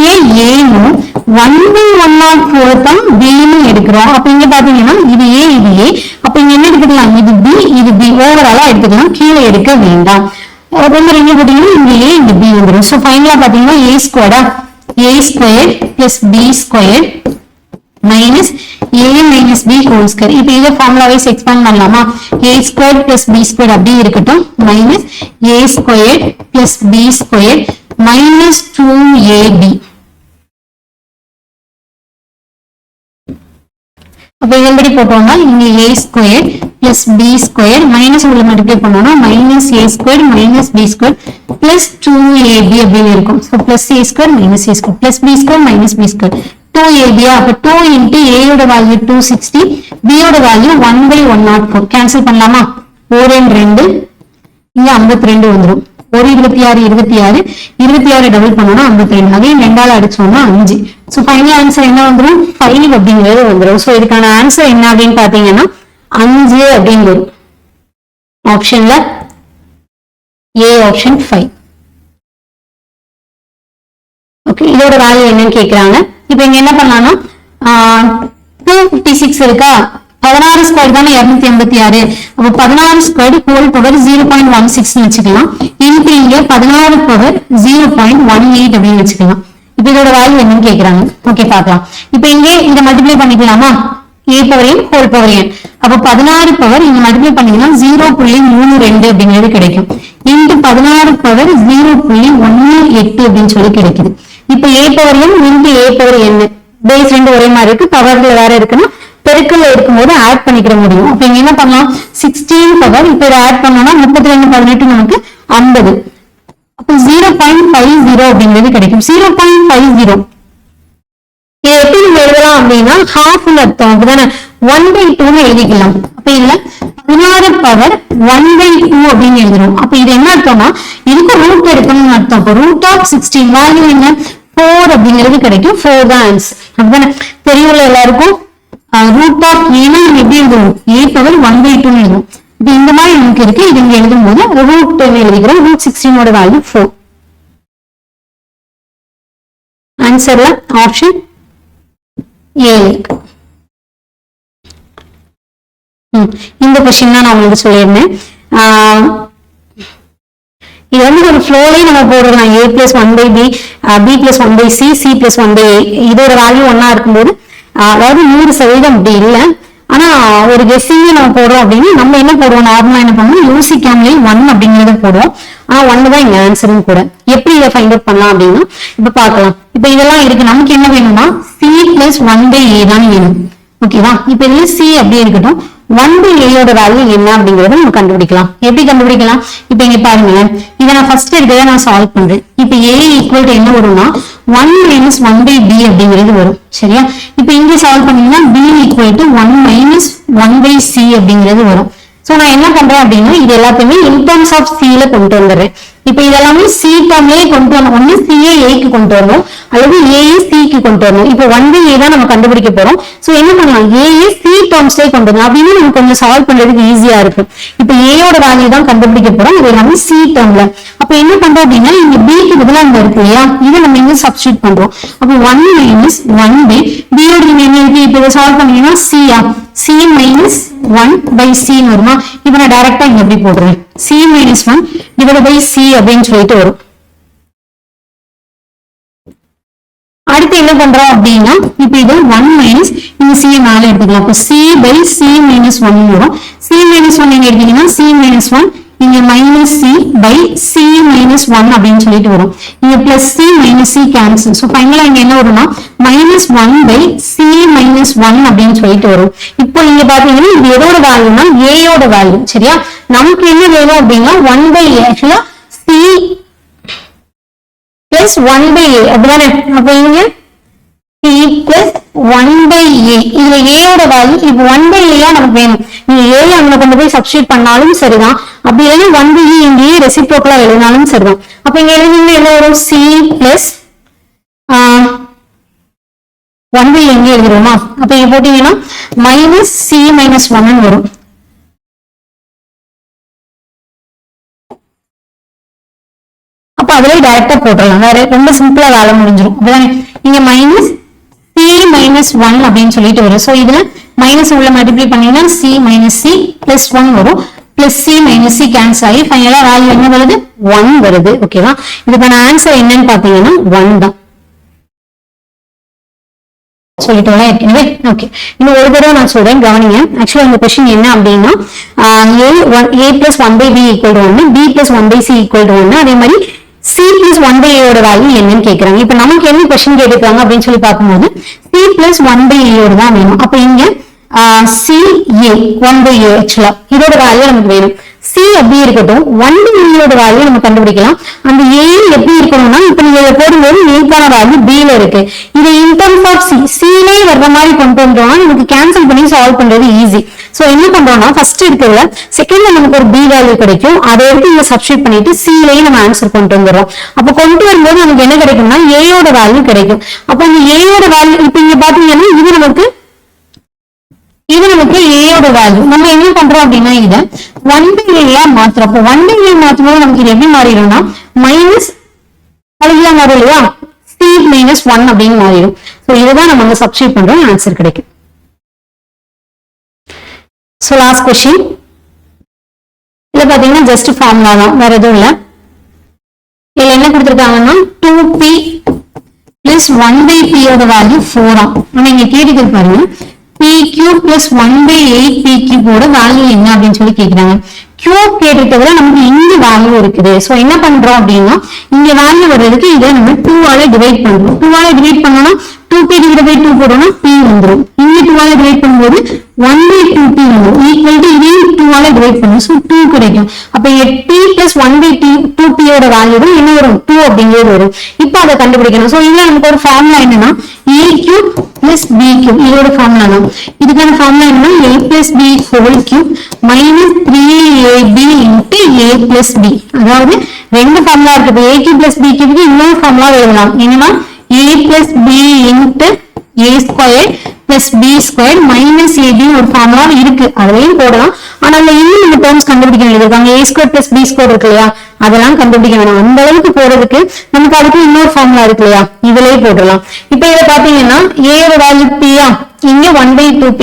ஏனும் 1/104 தான் b ன்னு எடுக்கிறோம். அப்ப இங்க பாத்தீங்கன்னா இது a இது a. அப்ப இங்க என்ன எடுத்துக்கலாம், இது b இது b. ஓவராலா எடுத்துக்கலாம், கீழே எடுக்க வேண்டாம். ரொம்ப இங்க போட்டீங்கன்னா இங்க a இங்க b வந்துடும். சோ ஃபைனலா பாத்தீங்கன்னா a² plus b² minus a minus b whole square. இப்ப இத ஃபார்முலா வைஸ் எக்ஸ்பேண்ட் பண்ணலாமா, a² plus b² அப்படியே இருக்கட்டும், minus a² plus b² minus 2ab. அப்ப இதன்படி போட்டோம்னா இங்க a² plus b² மைனஸ் உள்ள மல்டிப்ளை பண்ணோம்னா minus a² minus b² plus 2ab அப்படின்னு இருக்கும். so plus a² minus a² plus b² minus b² 2ab. அப்ப 2 into a யோட வேல்யூ 260, b யோட வேல்யூ 1/104. கேன்சல் பண்ணலாமா, 4 2 இங்க 52 வந்துடும். 1 26 26 டபுள் பண்ணோம்னா 52. அதையும் 2ஆல அடிச்சோம்னா 5. சோ ஃபைனல் ஆன்சர் என்ன வந்துடும், 5 அப்படிங்கிறது வந்துடும். சோ இதுக்கான ஆன்சர் என்ன அப்படின்னு பாத்தீங்கன்னா 5 அப்படின்னு வரும். ஆப்ஷன்ல ஏ ஆப்ஷன் 5. ஓகே, இதோட வேல்யூ என்னன்னு கேக்குறாங்க. இப்ப இங்க என்ன பண்ணலாம்னா 256 இருக்கா, 16 ஸ்கொயர் தானே 286. அப்ப 16 ஸ்கொயர் ஹோல் பவர் 0.16 வச்சுக்கலாம். இன்டு இங்க 16 பவர் 0.18 அப்படின்னு வச்சுக்கலாம். இப்ப இதோட வேல்யூ என்னன்னு கேக்குறாங்க. ஓகே பாக்கலாம். இப்ப இங்க இத மல்டிப்ளை பண்ணிக்கலாமா, a power n whole power n. அப்ப 16 பவர் இங்க மல்டிப்ளை பண்ணீங்கன்னா 0.32 அப்படிங்கிறது கிடைக்கும். இன்டு 16 பவர் 0.18 அப்படின்னு சொல்லி கிடைக்குது. இப்ப a power n into a power n base ரெண்டு ஒரே மாதிரி இருக்கு, பவர்ல வேற இருக்குன்னா பெருக்கல்ல இருக்கும்போது ஆட் பண்ணிக்கிற முடியும். அப்ப இங்க என்ன பண்ணலாம், 16 பவர் இப்ப இதை ஆட் பண்ணோம்னா 32 18 நமக்கு 50. அப்ப 0.50 அப்படிங்கிறது கிடைக்கும். 0.50 இதை எப்படி நீங்க எழுதலாம் அப்படின்னா ஹாஃப்னு அர்த்தம். அப்படிதானே 1/2 எழுதிக்கலாம். அப்ப இதுல 16 பவர் 1/2 அப்படின்னு எழுதுறோம். அப்ப இது என்ன அர்த்தம்னா இதுக்கு ரூட் எடுக்கணும்னு அர்த்தம். அப்ப ரூட் ஆஃப் 16 வேல்யூ என்ன 4 அப்படிங்கிறது கிடைக்கும். 4 தான் ஆன்சர். அப்படிதானே தெரியல எல்லாருக்கும். ரூட் ஆஃப் ஏன்னா எப்படி எழுதுவோம், a பவர் 1/2 எழுதுவோம். இப்ப இந்த மாதிரி நமக்கு இருக்கு. இது இங்க எழுதும் போது ரூட் எழுதிக்கிறோம். Root 16 value 4. ஆன்சர்ல ஆப்ஷன் ஏ இருக்கு. இந்த கொஸ்டின் தான் நான் உங்களுக்கு சொல்லியிருந்தேன். இது வந்து ஒரு ஃப்ளோலயே நம்ம போடலாம் a plus 1 by b b plus 1 by c c plus 1 by a இதோட வேல்யூ ஒன்னா இருக்கும்போது அதாவது 100% அப்படி இல்லை ஆனா ஒரு கெஸ்ஸிங்கே நம்ம போடுறோம் அப்படின்னு நம்ம என்ன போடுவோம் நார்மலா என்ன பண்ணுவோம் யோசிக்காமலே 1 அப்படிங்கறத போடுவோம் ஆனா 1 தான் இங்க ஆன்சரும் கூட எப்படி இதை ஃபைண்ட் அவுட் பண்ணலாம் அப்படின்னா இப்ப பாக்கலாம் இப்ப இதெல்லாம் இருக்கு நமக்கு என்ன வேணும்னா c plus 1 by a தான் வேணும் ஓகேவா இப்ப இதுல c அப்படியே இருக்கட்டும் 1 by a யோட வேல்யூ என்ன அப்படிங்கறத நம்ம கண்டுபிடிக்கலாம் எப்படி கண்டுபிடிக்கலாம் இப்ப இங்க பாருங்க இதை நான் ஃபர்ஸ்ட் எடுத்ததை நான் சால்வ் பண்றேன் இப்ப a ஈக்குவல் டு என்ன வரும்னா 1 minus 1 by b அப்படிங்கிறது வரும் சரியா இப்ப இங்க சால்வ் பண்ணீங்கன்னா b equal to 1 minus 1 by c அப்படிங்கிறது வரும் சோ நான் என்ன பண்றேன் அப்படின்னா இது எல்லாத்தையுமே இன் டர்ம்ஸ் ஆஃப் c ல கொண்டு வந்துடுறேன் இப்ப இதெல்லாமே c டர்ம்லயே கொண்டு வரணும் ஒண்ணு c a க்கு கொண்டு வரணும் அல்லது a c க்கு கொண்டு வரணும் இப்ப 1 by a தான் நம்ம கண்டுபிடிக்க போறோம் சோ என்ன பண்ணலாம் a c டர்ம்ஸ்லயே கொண்டு வரணும் அப்படின்னு நமக்கு கொஞ்சம் சால்வ் பண்றதுக்கு ஈஸியா இருக்கு இப்ப a யோட வேல்யூ தான் கண்டுபிடிக்க போறோம் இது எல்லாமே c டர்ம்ல அப்ப என்ன பண்றோம் அப்படின்னா இங்க b க்கு பதிலா இங்க இருக்கு இல்லையா இதை நம்ம இங்க சப்ஸ்டிட்யூட் பண்றோம் அப்ப 1 minus 1 by b யோட என்ன இருக்கு இப்ப இதை சால்வ் பண்ணீங்கன்னா c c minus 1 by c வருமா இப்ப நான் டைரக்டா இங்க எப்படி போடுறேன் c minus 1 divided by c அப்படின்னு சொல்லிட்டு வரும் அடுத்து என்ன பண்றோம் அப்படின்னா இப்ப இது 1 minus இந்த c மேல எடுத்துக்கலாம் அப்ப c by c minus 1 வரும் c minus 1 எங்க எடுத்தீங்கன்னா c minus 1 இங்க minus c by c minus 1 அப்படின்னு சொல்லிட்டு வரும் இங்க plus c minus c cancel so ஃபைனலா இங்க என்ன வரும்னா minus 1 by c minus 1 அப்படின்னு சொல்லிட்டு வரும் இப்போ இங்க பாத்தீங்கன்னா இது எதோட வேல்யூனா a யோட வேல்யூ சரியா நமக்கு என்ன வேணும் அப்படின்னா 1 by a ஆக்சுவலா c plus 1 by a அப்படிதானே அப்ப இங்க c plus 1 by a இதுல a யோட வேல்யூ இப்போ 1 by a நமக்கு வேணும் நீங்க a அங்க கொண்டு போய் சப்ஸ்டிட்யூட் பண்ணாலும் சரிதான் அப்படி இல்லைன்னா 1 by a இங்கேயே ரெசிப்ரோக்கலா எழுதினாலும் சரிதான் அப்ப இங்க எழுதினா என்ன வரும் c plus 1 by a எங்க எழுதுறோமா அப்ப இங்க போட்டீங்கன்னா minus c minus 1 வரும் அப்ப அதுல டைரக்டா போட்டுடலாம் வேற ரொம்ப சிம்பிளா வேலை முடிஞ்சிடும் அப்படிதானே இங்க minus c minus 1 அப்படின்னு சொல்லிட்டு வரும் சோ இதுல மைனஸ் உள்ள மல்டிப்ளை பண்ணீங்கன்னா c minus c plus 1 வரும் plus c minus c cancel ஆகி ஃபைனலா வேல்யூ என்ன வருது 1 வருது ஓகேவா இதுக்கான ஆன்சர் என்னன்னு பாத்தீங்கன்னா 1 தான் சொல்லிட்டோம்ல ஏற்கனவே ஓகே இன்னும் ஒரு தடவை நான் சொல்றேன் கவனிங்க ஆக்சுவலா இந்த கொஸ்டின் என்ன அப்படின்னா a plus 1 by b equal to 1 b plus 1 by c equal to 1 அதே மாதிரி c plus 1 by a யோட வேல்யூ என்னன்னு கேக்குறாங்க இப்ப நமக்கு என்ன கொஸ்டின் கேட்டிருக்காங்க அப்படின்னு சொல்லி பார்க்கும்போது c plus 1 by a யோட தான் வேணும் அப்ப இங்க c a 1 by a ஆக்சுவலா இதோட வேல்யூ நமக்கு வேணும் c எப்படி இருக்கட்டும் 1 by a யோட வேல்யூ நம்ம கண்டுபிடிக்கலாம் அந்த a எப்படி இருக்கணும்னா இப்ப நீங்க இதை போடும்போது a க்கான வேல்யூ b ல இருக்கு இது in terms of c c லே வர்ற மாதிரி கொண்டு வந்தோம்னா நமக்கு கேன்சல் பண்ணி சால்வ் பண்றது ஈஸி சோ என்ன பண்றோம்னா ஃபர்ஸ்ட் இருக்கிறதுல செகண்ட்ல நமக்கு ஒரு b வேல்யூ கிடைக்கும் அதை எடுத்து இங்க சப்ஸ்டிட்யூட் பண்ணிட்டு c லயே நம்ம ஆன்சர் கொண்டு வந்துறோம் அப்ப கொண்டு வரும்போது நமக்கு என்ன கிடைக்கும்னா a யோட வேல்யூ கிடைக்கும் அப்ப இந்த a யோட வேல்யூ இப்ப இங்க பாத்தீங்கன்னா இது நமக்கு a யோட வேல்யூ நம்ம என்ன பண்றோம் அப்படின்னா இத 1 by a மாத்துறோம் அப்ப 1 by a மாத்தும்போது நமக்கு இது எப்படி மாறிடும்னா மைனஸ் அழகியா மாறும் இல்லையா c minus 1 அப்படின்னு மாறிடும் சோ இதுதான் நம்ம சப்ஸ்டிட்யூட் பண்றோம் ஆன்சர் கிடைக்கும் So last question இல்ல பாத்தீங்கன்னா ஜஸ்ட் ஃபார்முலா தான் வேற எதுவும் இல்ல இதுல என்ன கொடுத்திருக்காங்கன்னா 2p plus 1 by p யோட வேல்யூ 4 ஆனா இங்க கேட்டுட்டு பாருங்க pq plus 1 by 8pq ஓட வேல்யூ என்ன அப்படின்னு சொல்லி கேக்குறாங்க cube கேட்டதுல நமக்கு இங்க வேல்யூ இருக்குது சோ என்ன பண்றோம் அப்படின்னா இங்க வேல்யூ வர்றதுக்கு இதை நம்ம 2 ஆல டிவைட் பண்றோம் 2 ஆல டிவைட் பண்ணோம்னா 2p divided by 2 போட்டோம்னா p வந்துரும் இங்க 2 ஆல டிவைட் பண்ணும்போது 1 by 2p வந்துரும் ஈக்குவல் டு இதையும் 2 ஆல டிவைட் பண்ணும் சோ 2 கிடைக்கும் அப்ப 8p plus 1 by 2p யோட வேல்யூ என்ன வரும் 2 அப்படிங்கிறது வரும் இப்போ அதை கண்டுபிடிக்கணும் சோ இதுல நமக்கு ஒரு ஃபார்முலா என்னன்னா a cube plus b cube இதோட ஃபார்முலா தான் இதுக்கான ஃபார்முலா என்னன்னா a plus b whole cube minus 3ab into a plus b அதாவது ரெண்டு ஃபார்முலா இருக்கு a cube plus b cube க்கு இன்னொரு ஃபார்முலா எழுதலாம் என்னன்னா a plus b into a squared plus b squared minus ab ஒரு ஃபார்முலா இருக்கு அதையும் போடலாம் ஆனா அந்த இன்னும் நம்ம டேர்ம்ஸ் கண்டுபிடிக்க வேண்டியது a squared plus b squared இருக்கு இல்லையா அதெல்லாம் கண்டுபிடிக்க வேணாம் அந்த அளவுக்கு போறதுக்கு நமக்கு அதுக்கு இன்னொரு ஃபார்முலா இருக்கு இல்லையா இதுலயே போடலாம் இப்ப இத பாத்தீங்கன்னா a யோட வேல்யூ p இங்க 1 by 2p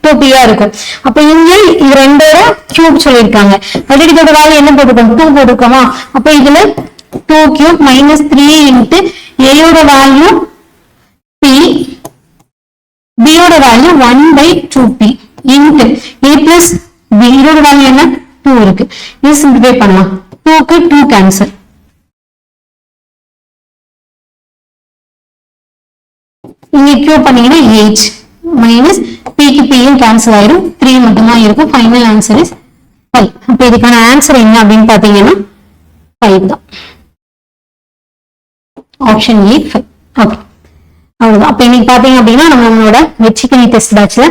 2p இருக்கும். அப்ப இங்க இது ரெண்டோட கியூப் சொல்லியிருக்காங்க. ஆல்ரெடி இதோட வேல்யூ என்ன போட்டுருக்கோம், 2 போட்டிருக்கோமா. அப்ப இதுல 2 cube minus 3 into a யோட வேல்யூ p, b யோட value 1/2p into a plus b யோட வேல்யூ என்ன 2 இருக்கு. இது சிம்பிளிஃபை பண்ணலாம். 2க்கு 2 கேன்சல். இங்க கியூப் பண்ணீங்கன்னா 8 மைனஸ் பிக்கு பியும் கேன்சல் ஆயிரும், 3 மட்டும்தான் இருக்கும். Final answer is 5. அப்ப இதுக்கான ஆன்சர் என்ன அப்படின்னு பாத்தீங்கன்னா 5 தான். Option A 5. ஓகே, அவ்வளவுதான். அப்ப இன்னைக்கு பாத்தீங்க அப்படின்னா நம்மளோட வெற்றிக்கணி டெஸ்ட் பேட்ச்ல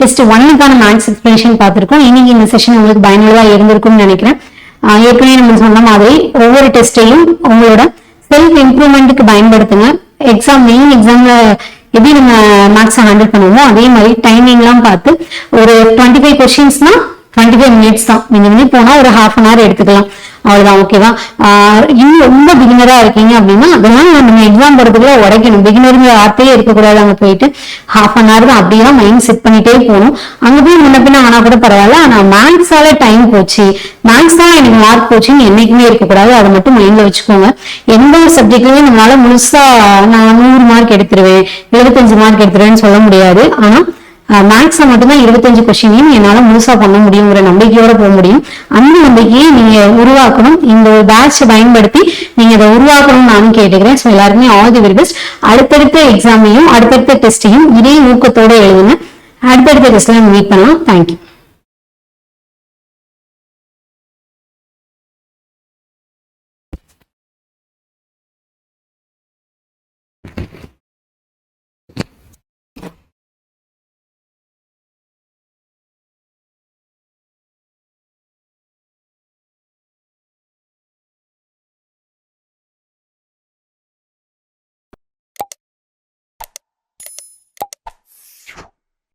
டெஸ்ட் 1க்கான மேக்ஸ் எக்ஸ்பிளனேஷன் பார்த்திருக்கோம். இன்னைக்கு இந்த செஷன் உங்களுக்கு பயனுள்ளதா இருந்திருக்கும்னு நினைக்கிறேன். ஏற்கனவே நம்ம சொன்ன மாதிரி ஒவ்வொரு டெஸ்டையும் உங்களோட செல்ஃப் இம்ப்ரூவ்மெண்ட்டுக்கு பயன்படுத்துங்க. எக்ஸாம் மெயின் எக்ஸாம்ல எப்படி நம்ம மேக்ஸ் ஹேண்டில் பண்ணுவோமோ அதே மாதிரி டைமிங் எல்லாம் பார்த்து ஒரு 25 கொஸ்டின்ஸ்னா 25 மினிட்ஸ் தான். நீங்க போனா ஒரு ½ an hour எடுத்துக்கலாம், அவ்வளவுதான். ஓகேவா. இன்னும் ரொம்ப பிகினரா இருக்கீங்க அப்படின்னா அதெல்லாம் நம்ம எக்ஸாம் போறதுக்குள்ள உடைக்கணும். பிகினருங்கிற வார்த்தையே இருக்கக்கூடாது. அங்க போயிட்டு ½ an hour தான் அப்படியே மைண்ட் செட் பண்ணிட்டே போகணும். அங்க போய் முன்ன பின்ன ஆனா கூட பரவாயில்ல, ஆனா மேக்ஸால டைம் போச்சு, மேக்ஸ் தான் எனக்கு மார்க் போச்சுன்னு என்னைக்குமே இருக்கக்கூடாது. அதை மட்டும் மைண்ட்ல வச்சுக்கோங்க. எந்த ஒரு சப்ஜெக்ட்லயும் நம்மளால முழுசா நான் 100 மார்க் எடுத்துருவேன் 75 மார்க் எடுத்துருவேன்னு சொல்ல முடியாது. ஆனா மேக்ஸ்ல மட்டும்தான் 25 கொஸ்டினையும் என்னால முழுசா பண்ண முடியுங்கிற நம்பிக்கையோட போக முடியும். அந்த நம்பிக்கையை நீங்க உருவாக்கணும். இந்த ஒரு பேட்ச் பயன்படுத்தி நீங்க அதை உருவாக்கணும்னு நானும் கேட்டுக்கிறேன். ஸோ எல்லாருமே ஆல் தி வெரி பெஸ்ட். அடுத்தடுத்த எக்ஸாமையும் அடுத்தடுத்த டெஸ்டையும் இதே ஊக்கத்தோட எழுதுங்க. அடுத்தடுத்த டெஸ்ட்ல மீட் பண்ணலாம். தேங்க்யூ.